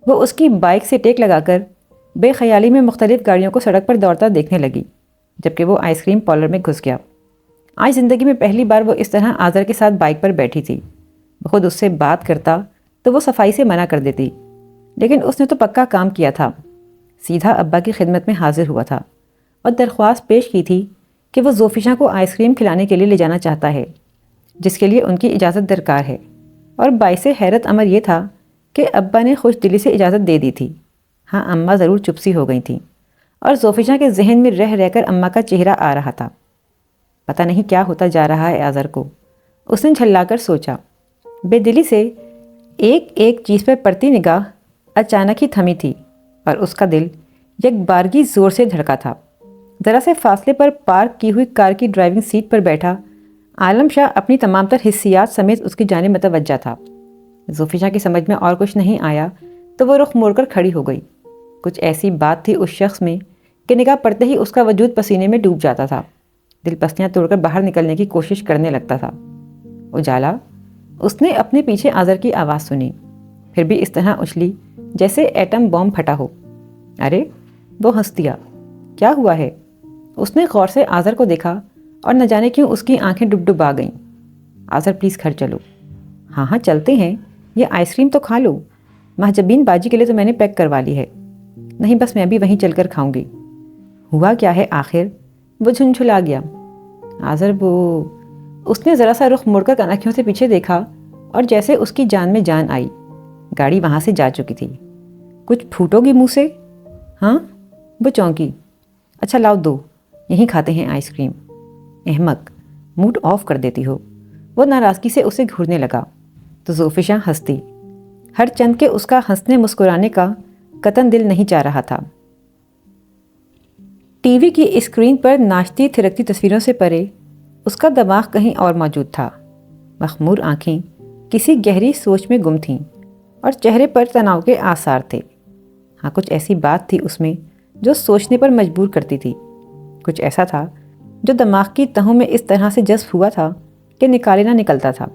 وہ اس کی بائک سے ٹیک لگا کر بے خیالی میں مختلف گاڑیوں کو سڑک پر دوڑتا دیکھنے لگی، جبکہ وہ آئس کریم پارلر میں گھس گیا۔ آج زندگی میں پہلی بار وہ اس طرح آذر کے ساتھ بائک پر بیٹھی تھی۔ وہ خود اس سے بات کرتا تو وہ صفائی سے منع کر دیتی، لیکن اس نے تو پکا کام کیا تھا، سیدھا ابا کی خدمت میں حاضر ہوا تھا اور درخواست پیش کی تھی کہ وہ زوفیشا کو آئس کریم کھلانے کے لیے لے جانا چاہتا ہے، جس کے لیے ان کی اجازت درکار ہے۔ اور باعث حیرت امر یہ تھا کہ ابا نے خوش دلی سے اجازت دے دی تھی۔ ہاں اماں ضرور چپ سی ہو گئی تھیں، اور زوفیشا کے ذہن میں رہ رہ کر اماں کا چہرہ آ رہا تھا۔ پتہ نہیں کیا ہوتا جا رہا ہے آذر کو، اس نے جھلا کر سوچا۔ بے دلی سے ایک ایک چیز پر پڑتی نگاہ اچانک ہی تھمی تھی، اور اس کا دل یک بارگی زور سے دھڑکا تھا۔ ذرا سے فاصلے پر پارک کی ہوئی کار کی ڈرائیونگ سیٹ پر بیٹھا عالم شاہ اپنی تمام تر حسیات سمیت اس کی جانب متوجہ تھا۔ زوفیشا کی سمجھ میں اور کچھ نہیں آیا تو وہ رخ موڑ کر کھڑی ہو گئی۔ کچھ ایسی بات تھی اس شخص میں کہ نگاہ پڑتے ہی اس کا وجود پسینے میں ڈوب جاتا تھا، دل پسلیاں توڑ کر باہر نکلنے کی کوشش کرنے لگتا تھا۔ اجالا، اس نے اپنے پیچھے آذر کی آواز سنی، پھر بھی اس طرح اچھلی جیسے ایٹم بم پھٹا ہو۔ ارے وہ ہنس دیا۔ کیا ہوا ہے؟ اس نے غور سے آذر کو دیکھا اور نہ جانے کیوں اس کی آنکھیں ڈب ڈب آ گئیں۔ آذر پلیز گھر چلو۔ ہاں ہاں چلتے ہیں، یہ آئس کریم تو کھا لو، مہجبین باجی کے لیے تو میں نے پیک کروا لی ہے۔ نہیں بس میں بھی وہیں چل کر کھاؤں گی۔ ہوا کیا ہے آخر؟ وہ جھنجھلا گیا۔ آذر وہ، اس نے ذرا سا رخ مڑ کر کنکھیوں سے پیچھے دیکھا اور جیسے اس کی جان میں جان آئی۔ گاڑی وہاں سے جا چکی تھی۔ کچھ پھوٹو گی منہ سے؟ ہاں؟ وہ چونکی۔ اچھا لاؤ دو، یہیں کھاتے ہیں آئس کریم۔ احمق، موڈ آف کر دیتی ہو۔ وہ ناراضگی سے اسے گھورنے لگا تو زوفیشا ہنستی، ہر چند کے اس کا ہنسنے مسکرانے کا قطعاً دل نہیں چاہ رہا تھا۔ ٹی وی کی اسکرین پر ناچتی تھرکتی تصویروں سے پرے اس کا دماغ کہیں اور موجود تھا۔ مخمور آنکھیں کسی گہری سوچ میں گم تھیں اور چہرے پر تناؤ کے آثار تھے۔ ہاں کچھ ایسی بات تھی اس میں جو سوچنے پر مجبور کرتی تھی، کچھ ایسا تھا جو دماغ کی تہوں میں اس طرح سے جذب ہوا تھا کہ نکالے نہ نکلتا تھا۔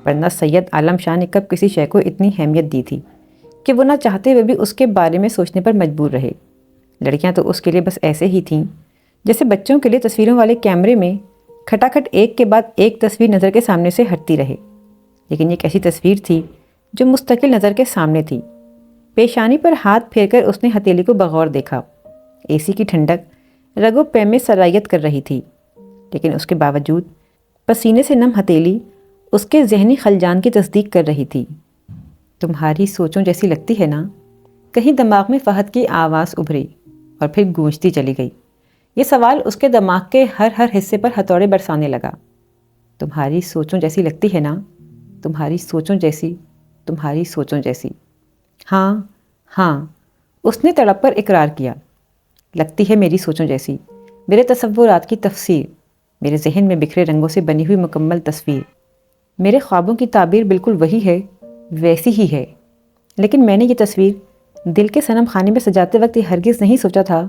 ورنہ سید عالم شاہ نے کب کسی شے کو اتنی اہمیت دی تھی کہ وہ نہ چاہتے ہوئے بھی اس کے بارے میں سوچنے پر مجبور رہے۔ لڑکیاں تو اس کے لیے بس ایسے ہی تھیں جیسے بچوں کے لیے تصویروں والے کیمرے میں کھٹاکھٹ ایک کے بعد ایک تصویر نظر کے سامنے سے ہٹتی رہے، لیکن ایک ایسی تصویر تھی جو مستقل نظر کے سامنے تھی۔ پیشانی پر ہاتھ پھیر کر اس نے ہتھیلی کو بغور دیکھا۔ اے سی کی ٹھنڈک رگ و پے میں سرایت کر رہی تھی، لیکن اس کے باوجود پسینے سے نم ہتھیلی اس کے ذہنی خلجان کی تصدیق کر رہی تھی۔ تمہاری سوچوں جیسی لگتی ہے نا؟ کہیں دماغ میں فہد کی آواز ابھری اور پھر گونجتی چلی گئی۔ یہ سوال اس کے دماغ کے ہر حصے پر ہتھوڑے برسانے لگا۔ تمہاری سوچوں جیسی لگتی ہے نا؟ تمہاری سوچوں جیسی، تمہاری سوچوں جیسی۔ ہاں ہاں، اس نے تڑپ پر اقرار کیا۔ لگتی ہے میری سوچوں جیسی، میرے تصورات کی تفسیر، میرے ذہن میں بکھرے رنگوں سے بنی ہوئی مکمل تصویر، میرے خوابوں کی تعبیر بالکل وہی ہے، ویسی ہی ہے۔ لیکن میں نے یہ تصویر دل کے صنم خانے میں سجاتے وقت یہ ہرگز نہیں سوچا تھا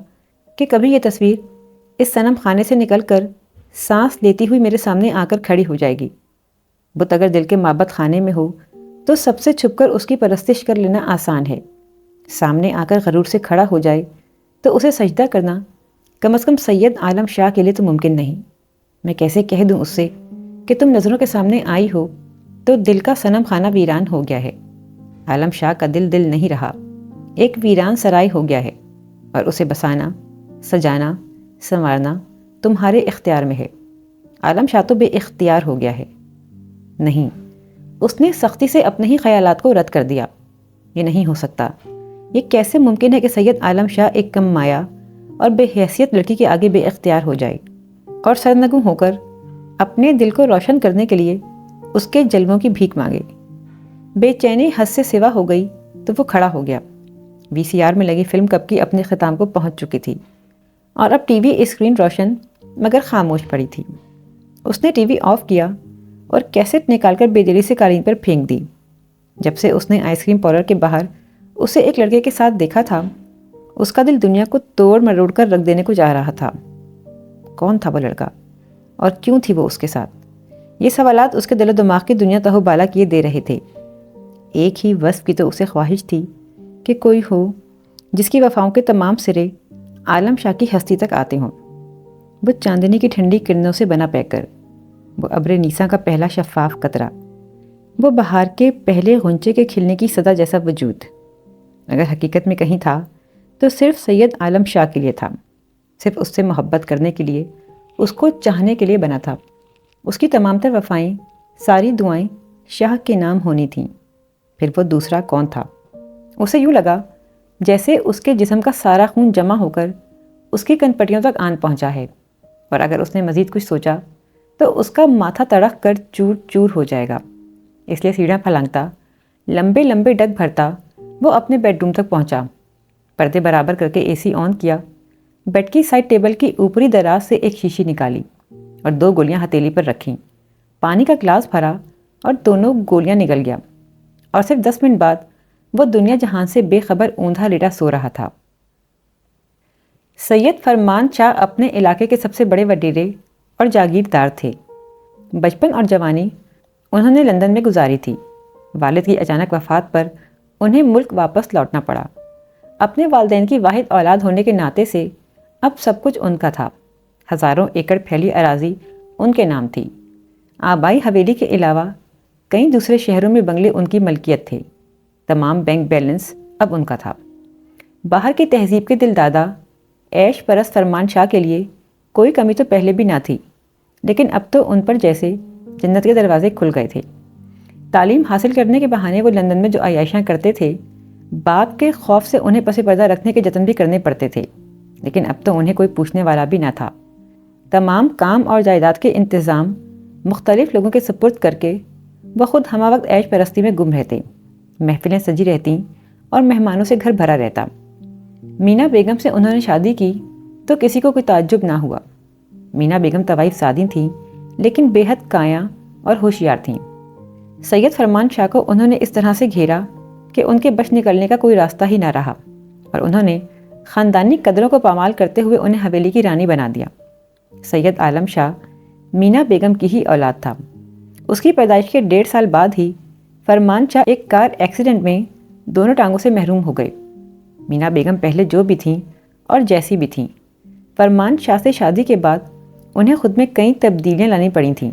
کہ کبھی یہ تصویر اس صنم خانے سے نکل کر سانس لیتی ہوئی میرے سامنے آ کر کھڑی ہو جائے گی۔ بت اگر دل کے مابت خانے میں ہو تو سب سے چھپ کر اس کی پرستش کر لینا آسان ہے، سامنے آ کر غرور سے کھڑا ہو جائے تو اسے سجدہ کرنا کم از کم سید عالم شاہ کے لیے تو ممکن نہیں۔ میں کیسے کہہ دوں اس سے کہ تم نظروں کے سامنے آئی ہو تو دل کا صنم خانہ ویران ہو گیا ہے۔ عالم شاہ کا دل دل نہیں رہا، ایک ویران سرائی ہو گیا ہے، اور اسے بسانا، سجانا، سنوارنا تمہارے اختیار میں ہے۔ عالم شاہ تو بے اختیار ہو گیا ہے۔ نہیں، اس نے سختی سے اپنے ہی خیالات کو رد کر دیا۔ یہ نہیں ہو سکتا۔ یہ کیسے ممکن ہے کہ سید عالم شاہ ایک کم مایا اور بے حیثیت لڑکی کے آگے بے اختیار ہو جائے اور سرنگوں ہو کر اپنے دل کو روشن کرنے کے لیے اس کے جلووں کی بھیک مانگے۔ بے چینی حد سے سوا ہو گئی تو وہ کھڑا ہو گیا۔ وی سی آر میں لگی فلم کب کی اپنے اختتام کو پہنچ چکی تھی اور اب ٹی وی اسکرین روشن مگر خاموش پڑی تھی۔ اس نے ٹی وی آف کیا اور کیسٹ نکال کر بے دلی سے قالین پر پھینک دی۔ جب سے اس نے آئس کریم پارلر کے باہر اسے ایک لڑکے کے ساتھ دیکھا تھا، اس کا دل دنیا کو توڑ مروڑ کر رکھ دینے کو جا رہا تھا۔ کون تھا وہ لڑکا اور کیوں تھی وہ اس کے ساتھ؟ یہ سوالات اس کے دل و دماغ کی دنیا تہو بالا کیے دے رہے تھے۔ ایک ہی وصف کی تو اسے خواہش تھی کہ کوئی ہو جس کی وفاؤں کے تمام سرے عالم شاہ کی ہستی تک آتے ہوں۔ وہ چاندنی کی ٹھنڈی کرنوں سے بنا پہ کر، وہ ابر نیسا کا پہلا شفاف قطرہ، وہ بہار کے پہلے غنچے کے کھلنے کی صدا جیسا وجود، اگر حقیقت میں کہیں تھا تو صرف سید عالم شاہ کے لیے تھا، صرف اس سے محبت کرنے کے لیے، اس کو چاہنے کے لیے بنا تھا۔ اس کی تمام تر وفائیں، ساری دعائیں شاہ کے نام ہونی تھیں۔ پھر وہ دوسرا کون تھا؟ اسے یوں لگا جیسے اس کے جسم کا سارا خون جمع ہو کر اس کی کن پٹیوں تک آن پہنچا ہے، اور اگر اس نے مزید کچھ سوچا تو اس کا ماتھا تڑک کر چور چور ہو جائے گا۔ اس لیے سیڑھیاں پھلانگتا، لمبے لمبے ڈگ بھرتا وہ اپنے بیڈ روم تک پہنچا، پردے برابر کر کے اے سی آن کیا، بیڈ کی سائڈ ٹیبل کی اوپری دراز سے ایک شیشی نکالی اور 2 گولیاں ہتھیلی پر رکھیں، پانی کا گلاس بھرا اور دونوں گولیاں نگل گیا، اور صرف 10 منٹ بعد وہ دنیا جہان سے بے خبر اوندھا لیٹا سو رہا تھا۔ سید فرمان شاہ اپنے علاقے کے سب سے بڑے وڈیرے اور جاگیردار تھے۔ بچپن اور جوانی انہوں نے لندن میں گزاری تھی۔ والد کی اچانک وفات پر انہیں ملک واپس لوٹنا پڑا۔ اپنے والدین کی واحد اولاد ہونے کے ناطے سے اب سب کچھ ان کا تھا۔ ہزاروں ایکڑ پھیلی اراضی ان کے نام تھی۔ آبائی حویلی کے علاوہ کئی دوسرے شہروں میں بنگلے ان کی ملکیت تھے۔ تمام بینک بیلنس اب ان کا تھا۔ باہر کی تہذیب کے دل دادا عیش پرست فرمان شاہ کے لیے کوئی کمی تو پہلے بھی نہ تھی، لیکن اب تو ان پر جیسے جنت کے دروازے کھل گئے تھے۔ تعلیم حاصل کرنے کے بہانے وہ لندن میں جو عیاشیاں کرتے تھے، باپ کے خوف سے انہیں پس پردہ رکھنے کے جتن بھی کرنے پڑتے تھے، لیکن اب تو انہیں کوئی پوچھنے والا بھی نہ تھا۔ تمام کام اور جائیداد کے انتظام مختلف لوگوں کے سپرد کر کے وہ خود ہمہ وقت عیش پرستی میں گم رہتے۔ محفلیں سجی رہتیں اور مہمانوں سے گھر بھرا رہتا۔ مینا بیگم سے انہوں نے شادی کی تو کسی کو کوئی تعجب نہ ہوا۔ مینا بیگم طوائف سادی تھیں، لیکن بے حد کایاں اور ہوشیار تھیں۔ سید فرمان شاہ کو انہوں نے اس طرح سے گھیرا کہ ان کے بچ نکلنے کا کوئی راستہ ہی نہ رہا، اور انہوں نے خاندانی قدروں کو پامال کرتے ہوئے انہیں حویلی کی رانی بنا دیا۔ سید عالم شاہ مینا بیگم کی ہی اولاد تھا۔ اس کی پیدائش کے 1.5 سال بعد ہی فرمان شاہ ایک کار ایکسیڈنٹ میں دونوں ٹانگوں سے محروم ہو گئے۔ مینا بیگم پہلے جو بھی تھیں اور جیسی بھی تھیں، فرمان شاہ سے شادی کے بعد انہیں خود میں کئی تبدیلیاں لانی پڑی تھیں۔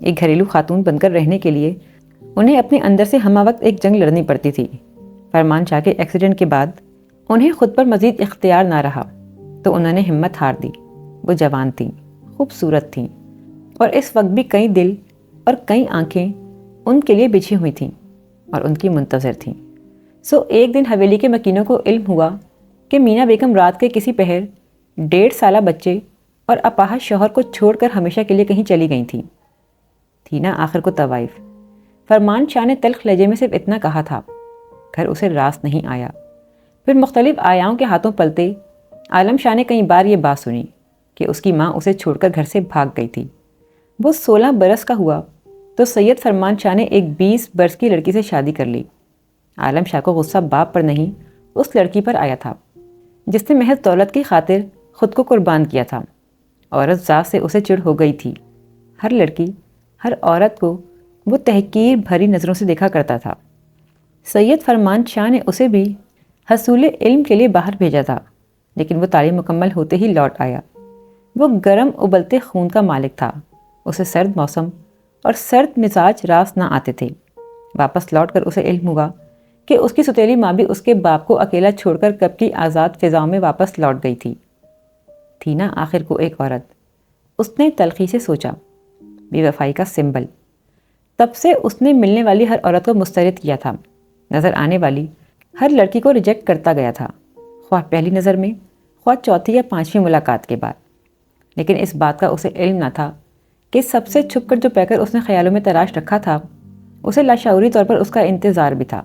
ایک گھریلو خاتون بن کر رہنے کے لیے انہیں اپنے اندر سے ہمہ وقت ایک جنگ لڑنی پڑتی تھی۔ فرمان شاہ کے ایکسیڈنٹ کے بعد انہیں خود پر مزید اختیار نہ رہا تو انہوں نے ہمت ہار دی۔ وہ جوان تھیں، خوبصورت تھیں، اور اس وقت بھی کئی دل اور کئی آنکھیں ان کے لیے بچھی ہوئی تھیں اور ان کی منتظر تھیں۔ ایک دن حویلی کے مکینوں کو علم ہوا کہ مینا بیگم رات کے کسی پہر 1.5 سالہ بچے اور اپاہج شوہر کو چھوڑ کر ہمیشہ کے لیے کہیں چلی گئی تھیں۔ تھی نا آخر کو طوائف۔ فرمان شاہ نے تلخ لہجے میں صرف اتنا کہا تھا، گھر اسے راست نہیں آیا۔ پھر مختلف آیاؤں کے ہاتھوں پلتے عالم شاہ نے کئی بار یہ بات سنی کہ اس کی ماں اسے چھوڑ کر گھر سے بھاگ گئی تھی۔ وہ 16 برس کا ہوا تو سید فرمان شاہ نے ایک 20 برس کی لڑکی سے شادی کر لی۔ عالم شاہ کو غصہ باپ پر نہیں، اس لڑکی پر آیا تھا جس نے محض دولت کی خاطر خود کو قربان کیا تھا۔ عورت ذات سے اسے چڑ ہو گئی تھی۔ ہر لڑکی، ہر عورت کو وہ تحقیر بھری نظروں سے دیکھا کرتا تھا۔ سید فرمان شاہ نے اسے بھی حصول علم کے لیے باہر بھیجا تھا، لیکن وہ تعلیم مکمل ہوتے ہی لوٹ آیا۔ وہ گرم ابلتے خون کا مالک تھا۔ اسے سرد موسم اور سرد مزاج راست نہ آتے تھے۔ واپس لوٹ کر اسے علم ہوا کہ اس کی ستیلی ماں بھی اس کے باپ کو اکیلا چھوڑ کر کب کی آزاد فضاؤں میں واپس لوٹ گئی تھی نا آخر کو ایک عورت۔ اس نے تلخی سے سوچا، بے وفائی کا سمبل۔ تب سے اس نے ملنے والی ہر عورت کو مسترد کیا تھا، نظر آنے والی ہر لڑکی کو ریجیکٹ کرتا گیا تھا، خواہ پہلی نظر میں، خواہ چوتھی یا 5ویں ملاقات کے بعد۔ لیکن اس بات کا اسے علم نہ تھا کہ سب سے چھپ کر جو پیکر اس نے خیالوں میں تراش رکھا تھا، اسے لاشعوری طور پر اس کا انتظار بھی تھا۔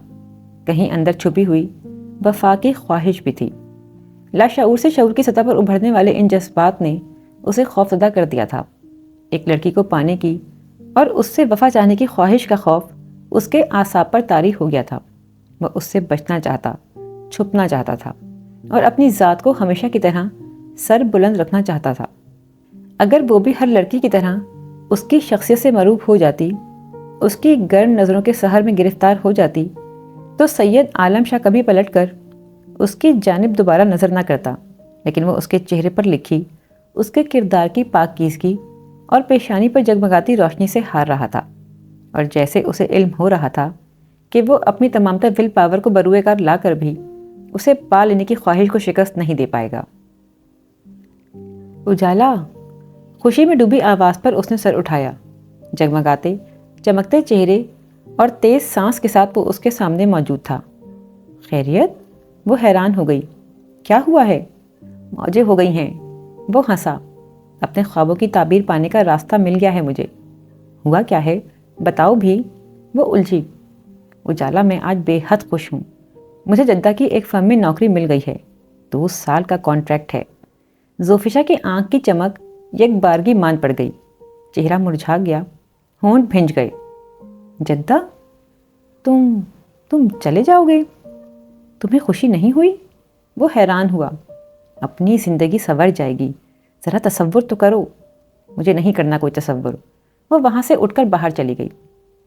کہیں اندر چھپی ہوئی وفا کی خواہش بھی تھی۔ لاشعور سے شعور کی سطح پر ابھرنے والے ان جذبات نے اسے خوفزدہ کر دیا تھا۔ ایک لڑکی کو پانے کی اور اس سے وفا چاہنے کی خواہش کا خوف اس کے اعصاب پر طاری ہو گیا تھا۔ وہ اس سے بچنا چاہتا، چھپنا چاہتا تھا، اور اپنی ذات کو ہمیشہ کی طرح سر بلند رکھنا چاہتا تھا۔ اگر وہ بھی ہر لڑکی کی طرح اس کی شخصیت سے مروب ہو جاتی، اس کی گرم نظروں کے سحر میں گرفتار ہو جاتی، تو سید عالم شاہ کبھی پلٹ کر اس کی جانب دوبارہ نظر نہ کرتا۔ لیکن وہ اس کے چہرے پر لکھی اس کے کردار کی پاکیزگی اور پیشانی پر جگمگاتی روشنی سے ہار رہا تھا، اور جیسے اسے علم ہو رہا تھا کہ وہ اپنی تمام تر ول پاور کو بروئے کار لا کر بھی اسے پا لینے کی خواہش کو شکست نہیں دے پائے گا۔ اجالا! خوشی میں ڈوبی آواز پر اس نے سر اٹھایا۔ جگمگاتے چمکتے چہرے اور تیز سانس کے ساتھ وہ اس کے سامنے موجود تھا۔ خیریت؟ وہ حیران ہو گئی۔ کیا ہوا ہے؟ موجیں ہو گئی ہیں۔ وہ ہنسا۔ اپنے خوابوں کی تعبیر پانے کا راستہ مل گیا ہے مجھے۔ ہوا کیا ہے؟ بتاؤ بھی۔ وہ الجھی۔ اجالا، میں آج بے حد خوش ہوں۔ مجھے جدہ کی ایک فرم میں نوکری مل گئی ہے۔ 2 سال کا کانٹریکٹ ہے۔ زوفیشا کی آنکھ کی چمک یک بارگی مان پڑ گئی۔ چہرہ مرجھا گیا، ہونٹ بھنج گئے۔ جدہ؟ تم تم چلے جاؤ گے؟ تمہیں خوشی نہیں ہوئی؟ وہ حیران ہوا۔ اپنی زندگی سنور جائے گی، ذرا تصور تو کرو۔ مجھے نہیں کرنا کوئی تصور۔ وہ وہاں سے اٹھ کر باہر چلی گئی۔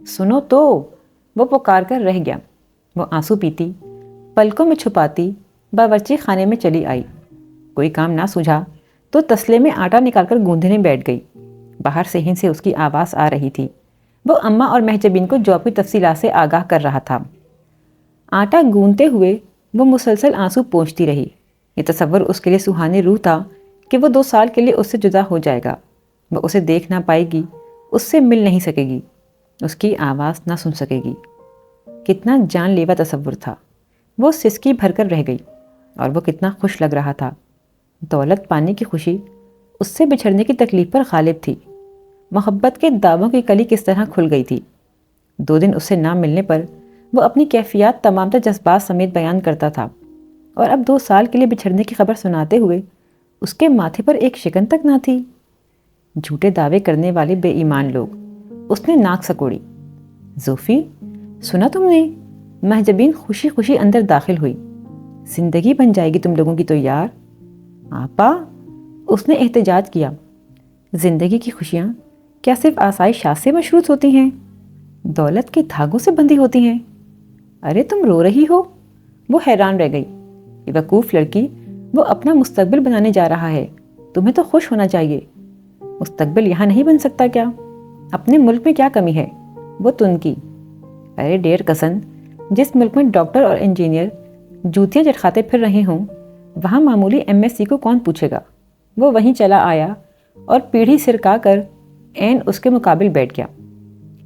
سنو تو، وہ پکار کر رہ گیا۔ وہ آنسو پیتی، پلکوں میں چھپاتی باورچی خانے میں چلی آئی۔ کوئی کام نہ سوجھا تو تسلے میں آٹا نکال کر گوندھنے بیٹھ گئی۔ باہر صحن سے اس کی آواز آ رہی تھی۔ وہ اماں اور مہجبین کو جاب کی تفصیلات سے آگاہ کر رہا تھا۔ آٹا گوندتے ہوئے وہ مسلسل آنسو پونچھتی رہی۔ یہ تصور اس کے لیے سہانے روح تھا کہ وہ 2 سال کے لیے اس سے جدا ہو جائے گا۔ وہ اسے دیکھ نہ پائے گی، اس سے مل نہیں سکے گی، اس کی آواز نہ سن سکے گی۔ کتنا جان لیوا تصور تھا۔ وہ سسکی بھر کر رہ گئی، اور وہ کتنا خوش لگ رہا تھا۔ دولت پانے کی خوشی اس سے بچھڑنے کی تکلیف پر غالب تھی۔ محبت کے دعووں کی کلی کس طرح کھل گئی تھی۔ 2 دن اس سے نہ ملنے پر وہ اپنی کیفیات تمام تر جذبات سمیت بیان کرتا تھا، اور اب 2 سال کے لیے بچھڑنے کی خبر سناتے ہوئے اس کے ماتھے پر ایک شکن تک نہ تھی۔ جھوٹے دعوے کرنے والے بے ایمان لوگ۔ اس نے ناک سکوڑی۔ زوفی، سنا تم نے؟ مہجبین خوشی خوشی اندر داخل ہوئی۔ زندگی بن جائے گی تم لوگوں کی تو یار۔ آپا، اس نے احتجاج کیا۔ زندگی کی خوشیاں کیا صرف آسائشات سے مشروط ہوتی ہیں؟ دولت کے دھاگوں سے بندھی ہوتی ہیں؟ ارے تم رو رہی ہو؟ وہ حیران رہ گئی۔ یہ وقوف لڑکی، وہ اپنا مستقبل بنانے جا رہا ہے، تمہیں تو خوش ہونا چاہیے۔ مستقبل یہاں نہیں بن سکتا کیا؟ اپنے ملک میں کیا کمی ہے؟ وہ تن کی۔ ارے ڈیر قسم، جس ملک میں ڈاکٹر اور انجینئر جوتیاں چٹکھاتے پھر رہے ہوں، وہاں معمولی ایم ایس سی کو کون پوچھے گا؟ وہ وہیں چلا آیا اور پیڑھی سرکا کر عین اس کے مقابل بیٹھ گیا۔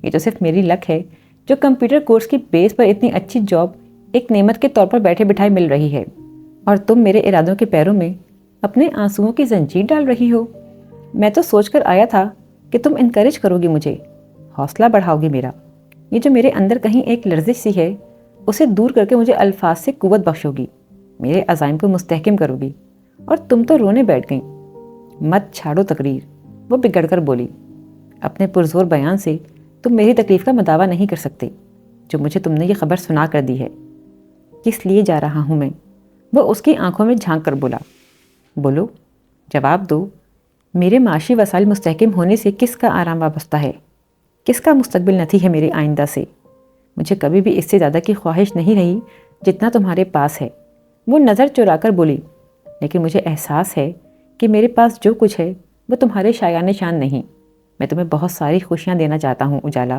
یہ تو صرف میری لک ہے جو کمپیوٹر کورس کی بیس پر اتنی اچھی جاب ایک نعمت کے طور پر بیٹھے بٹھائے مل رہی ہے، اور تم میرے ارادوں کے پیروں میں اپنے آنسوؤں کی زنجیر ڈال رہی ہو۔ میں تو سوچ کر آیا تھا کہ تم انکریج کرو گی مجھے، حوصلہ بڑھاؤ گی میرا۔ یہ جو میرے اندر کہیں ایک لرزش سی ہے، اسے دور کر کے مجھے الفاظ سے قوت بخشو گی، میرے عزائم کو مستحکم کرو گی۔ اور تم تو رونے بیٹھ گئیں۔ مت چھاڑو تقریر، وہ بگڑ کر بولی۔ اپنے پرزور بیان سے تم میری تکلیف کا مداوع نہیں کر سکتے، جو مجھے تم نے یہ خبر سنا کر دی ہے۔ کس لیے جا رہا ہوں میں؟ وہ اس کی آنکھوں میں جھانک کر بولا۔ بولو، جواب دو۔ میرے معاشی وسائل مستحکم ہونے سے کس کا آرام وابستہ ہے؟ کس کا مستقبل نتھی ہے میرے آئندہ سے؟ مجھے کبھی بھی اس سے زیادہ کی خواہش نہیں رہی جتنا تمہارے پاس ہے۔ وہ نظر چرا کر بولی، لیکن مجھے احساس ہے کہ میرے پاس جو کچھ ہے وہ تمہارے شایان شان نہیں۔ میں تمہیں بہت ساری خوشیاں دینا چاہتا ہوں اجالا۔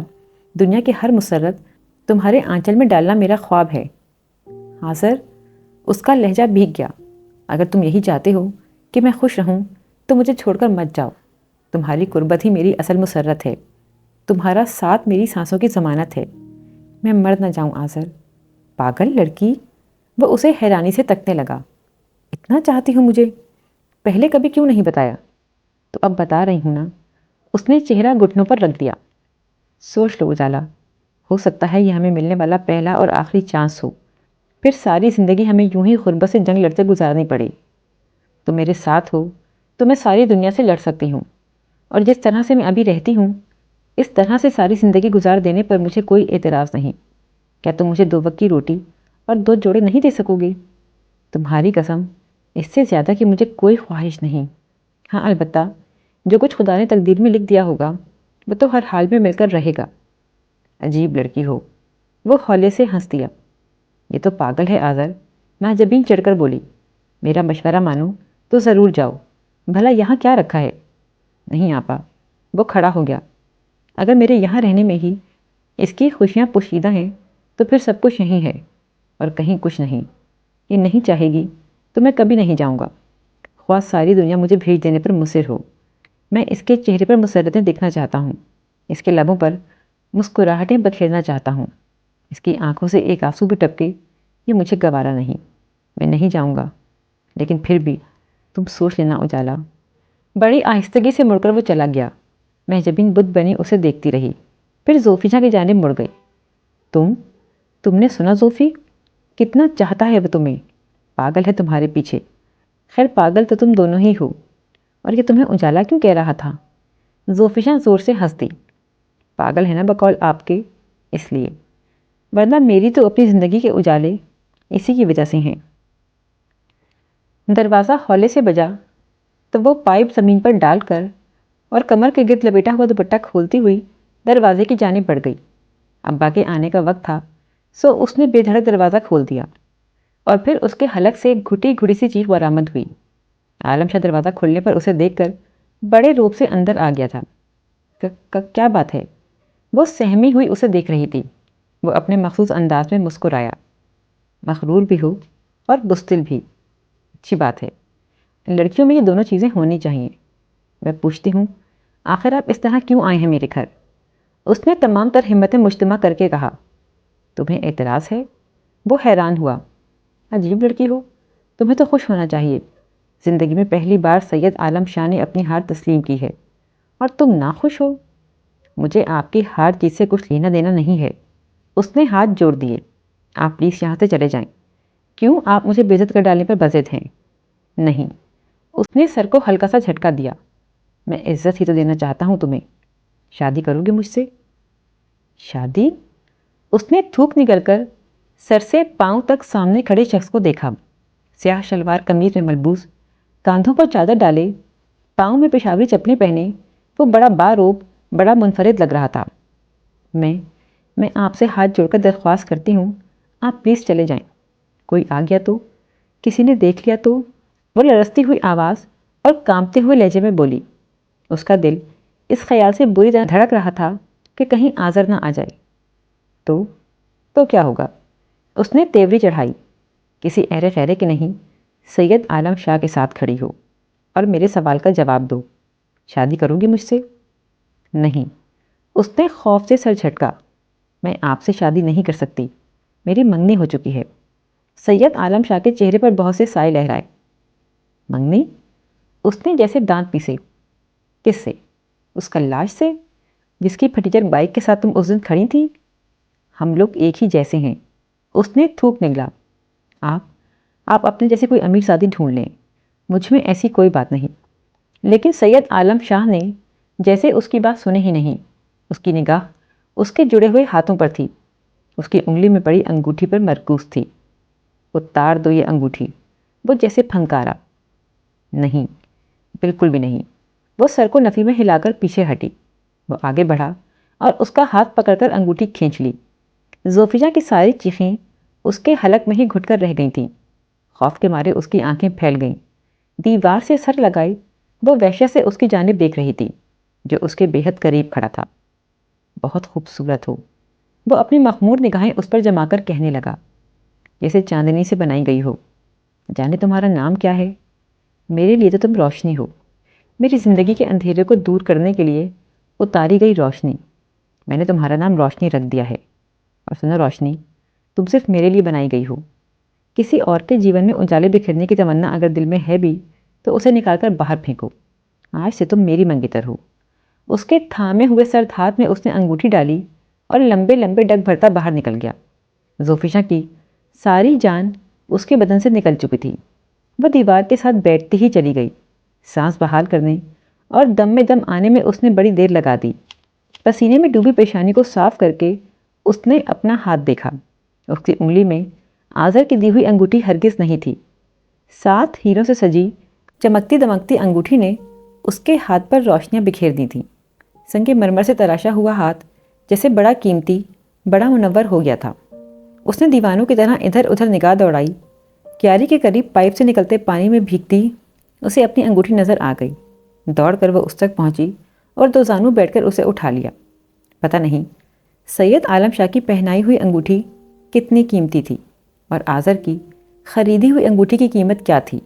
دنیا کی ہر مسرت تمہارے آنچل میں ڈالنا میرا خواب ہے۔ حاضر، اس کا لہجہ بھیگ گیا۔ اگر تم یہی چاہتے ہو کہ میں خوش رہوں تو مجھے چھوڑ کر مت جاؤ۔ تمہاری قربت ہی میری اصل مسرت ہے، تمہارا ساتھ میری سانسوں کی ضمانت ہے۔ میں مر نہ جاؤں آذر۔ پاگل لڑکی، وہ اسے حیرانی سے تکنے لگا۔ اتنا چاہتی ہوں مجھے؟ پہلے کبھی کیوں نہیں بتایا؟ تو اب بتا رہی ہوں نا۔ اس نے چہرہ گھٹنوں پر رکھ دیا۔ سوچ لو اجالا، ہو سکتا ہے یہ ہمیں ملنے والا پہلا اور آخری چانس ہو، پھر ساری زندگی ہمیں یوں ہی غربت سے جنگ لڑتے گزارنی پڑے۔ تم میرے ساتھ ہو تو میں ساری دنیا سے لڑ سکتی ہوں، اور جس طرح سے میں ابھی رہتی ہوں اس طرح سے ساری زندگی گزار دینے پر مجھے کوئی اعتراض نہیں۔ کیا تم مجھے 2 وقت کی روٹی اور 2 جوڑے نہیں دے سکو گے؟ تمہاری قسم، اس سے زیادہ کہ مجھے کوئی خواہش نہیں۔ ہاں البتہ جو کچھ خدا نے تقدیر میں لکھ دیا ہوگا وہ تو ہر حال میں مل کر رہے گا۔ عجیب لڑکی ہو، وہ ہولے سے ہنس دیا۔ یہ تو پاگل ہے آذر، مہجبین چڑھ کر بولی۔ میرا مشورہ مانو تو ضرور جاؤ، بھلا یہاں کیا رکھا ہے؟ نہیں آپا، وہ کھڑا ہو گیا۔ اگر میرے یہاں رہنے میں ہی اس کی خوشیاں پوشیدہ ہیں تو پھر سب کچھ یہیں ہے اور کہیں کچھ نہیں۔ یہ نہیں چاہے گی تو میں کبھی نہیں جاؤں گا، خواہ ساری دنیا مجھے بھیج دینے پر مصر ہو۔ میں اس کے چہرے پر مسرتیں دیکھنا چاہتا ہوں، اس کے لبوں پر مسکراہٹیں بکھیرنا چاہتا ہوں، اس کی آنکھوں سے ایک آنسو بھی ٹپکے، یہ مجھے گوارا نہیں۔ میں نہیں جاؤں گا، لیکن پھر بھی تم سوچ لینا اجالا۔ بڑی آہستگی سے مڑ کر وہ چلا گیا۔ مہجبین بت بنی اسے دیکھتی رہی، پھر زوفیجا کی جانب مڑ گئی۔ تم نے سنا زوفی؟ کتنا چاہتا ہے وہ تمہیں، پاگل ہے تمہارے پیچھے۔ خیر پاگل تو تم دونوں ہی ہو، اور یہ تمہیں اجالا کیوں کہہ رہا تھا؟ زوفیجا زور سے ہنس دی۔ پاگل ہے نا بقول آپ کے، اس لیے۔ ورنہ میری تو اپنی زندگی کے اجالے اسی کی وجہ سے ہیں۔ دروازہ ہولے سے بجا تو وہ پائپ زمین پر ڈال کر اور کمر کے گرد لپیٹا ہوا دوپٹہ کھولتی ہوئی دروازے کی جانب بڑھ گئی۔ ابا کے آنے کا وقت تھا، سو اس نے بے دھڑک دروازہ کھول دیا اور پھر اس کے حلق سے ایک گھٹی گھڑی سی چیخ برآمد ہوئی۔ عالم شاہ دروازہ کھلنے پر اسے دیکھ کر بڑے روب سے اندر آ گیا تھا۔ کیا بات ہے؟ وہ سہمی ہوئی اسے دیکھ رہی تھی۔ وہ اپنے مخصوص انداز میں مسکرایا۔ مغرور بھی ہو اور بزدل بھی، اچھی بات ہے۔ لڑکیوں میں یہ دونوں چیزیں ہونی چاہیے۔ میں پوچھتی ہوں، آخر آپ اس طرح کیوں آئے ہیں میرے گھر؟ اس نے تمام تر ہمتیں مجتمع کر کے کہا۔ تمہیں اعتراض ہے؟ وہ حیران ہوا۔ عجیب لڑکی ہو، تمہیں تو خوش ہونا چاہیے۔ زندگی میں پہلی بار سید عالم شاہ نے اپنی ہار تسلیم کی ہے اور تم ناخوش ہو؟ مجھے آپ کی ہار چیز سے کچھ لینا دینا نہیں ہے۔ اس نے ہاتھ جوڑ دیے۔ آپ پلیز یہاں سے چلے جائیں۔ کیوں آپ مجھے بے عزت کر ڈالنے پر بضد ہیں؟ نہیں۔ اس نے سر کو ہلکا سا جھٹکا دیا۔ میں عزت ہی تو دینا چاہتا ہوں تمہیں۔ شادی کرو گے مجھ سے؟ شادی؟ اس نے تھوک نکل کر سر سے پاؤں تک سامنے کھڑے شخص کو دیکھا۔ سیاہ شلوار قمیض میں ملبوس، کاندھوں پر چادر ڈالے، پاؤں میں پشاوری چپلیں پہنے، وہ بڑا باروب، بڑا منفرد لگ رہا تھا۔ میں آپ سے ہاتھ جوڑ کر درخواست کرتی ہوں، آپ پلیز چلے جائیں۔ کوئی آ گیا تو؟ کسی نے دیکھ لیا تو؟ وہ لرزتی ہوئی آواز اور کانپتے ہوئے لہجے میں بولی۔ اس کا دل اس خیال سے بری طرح دھڑک رہا تھا کہ کہیں آزر نہ آ جائے۔ تو کیا ہوگا؟ اس نے تیوری چڑھائی۔ کسی ایرے خیرے کے نہیں، سید عالم شاہ کے ساتھ کھڑی ہو اور میرے سوال کا جواب دو۔ شادی کرو گی مجھ سے؟ نہیں۔ اس نے خوف سے سر جھٹکا۔ میں آپ سے شادی نہیں کر سکتی، میری منگنی ہو چکی ہے۔ سید عالم شاہ کے چہرے پر بہت سے سائے لہرائے۔ منگنی؟ اس نے جیسے دانت پیسے۔ کس سے؟ اس کلاش سے جس کی پھٹیچر بائک کے ساتھ تم اس دن کھڑی تھی؟ ہم لوگ ایک ہی جیسے ہیں۔ اس نے تھوک نگلا۔ آپ اپنے جیسے کوئی امیر شادی ڈھونڈ لیں، مجھ میں ایسی کوئی بات نہیں۔ لیکن سید عالم شاہ نے جیسے اس کی بات سنی ہی نہیں۔ اس کی نگاہ اس کے جڑے ہوئے ہاتھوں پر تھی۔ اس کی انگلی میں پڑی انگوٹھی پر مرکوز تھی۔ اتار دو یہ انگوٹھی، وہ جیسے پھنکارا۔ نہیں، بالکل بھی نہیں۔ وہ سر کو نفی میں ہلا کر پیچھے ہٹی۔ وہ آگے بڑھا اور اس کا ہاتھ پکڑ کر انگوٹھی کھینچ لی۔ زوفیجا کی ساری چیخیں اس کے حلق میں ہی گھٹ کر رہ گئی تھیں۔ خوف کے مارے اس کی آنکھیں پھیل گئیں۔ دیوار سے سر لگائی وہ وحشت سے اس کی جانب دیکھ رہی تھی جو اس کے بے حد قریب کھڑا تھا۔ بہت خوبصورت ہو، وہ اپنی مخمور نگاہیں اس پر جما کر کہنے لگا، جیسے چاندنی سے بنائی گئی ہو۔ جانے تمہارا نام کیا ہے؟ میرے لیے تو تم روشنی ہو، میری زندگی کے اندھیرے کو دور کرنے کے لیے اتاری گئی روشنی۔ میں نے تمہارا نام روشنی رکھ دیا ہے۔ اور سنو روشنی، تم صرف میرے لیے بنائی گئی ہو۔ کسی اور کے جیون میں اجالے بکھیرنے کی تمنا اگر دل میں ہے بھی تو اسے نکال کر باہر پھینکو۔ آج سے تم میری منگیتر ہو۔ اس کے تھامے ہوئے سرد ہاتھ میں اس نے انگوٹھی ڈالی اور لمبے لمبے ڈگ بھرتا باہر نکل گیا۔ زوفیشا کی ساری جان اس کے بدن سے نکل چکی تھی۔ وہ دیوار کے ساتھ بیٹھتی ہی چلی گئی۔ سانس بحال کرنے اور دم میں دم آنے میں اس نے بڑی دیر لگا دی۔ پسینے میں ڈوبی پیشانی کو صاف کر کے اس نے اپنا ہاتھ دیکھا۔ اس کی انگلی میں آزر کی دی ہوئی انگوٹھی ہرگز نہیں تھی۔ 7 ہیروں سے سجی چمکتی دمکتی انگوٹھی نے اس کے ہاتھ پر روشنیاں بکھیر دی تھیں۔ سنگ مرمر سے تراشا ہوا ہاتھ جیسے بڑا قیمتی، بڑا منور ہو گیا تھا۔ اس نے دیوانوں کی طرح ادھر ادھر نگاہ دوڑائی۔ کیاری کے قریب پائپ سے نکلتے پانی میں بھیگتی اسے اپنی انگوٹھی نظر آ گئی۔ دوڑ کر وہ اس تک پہنچی اور 2 زانوں بیٹھ کر اسے اٹھا لیا۔ پتہ نہیں سید عالم شاہ کی پہنائی ہوئی انگوٹھی کتنی قیمتی تھی اور آزر کی خریدی ہوئی انگوٹھی کی قیمت کیا تھی۔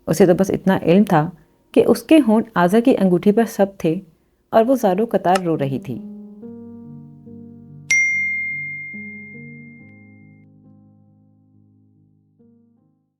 اسے تو بس اتنا علم تھا کہ اس کے ہونٹ آزر کی انگوٹھی پر سب تھے اور وہ زاروں قطار رو رہی تھی۔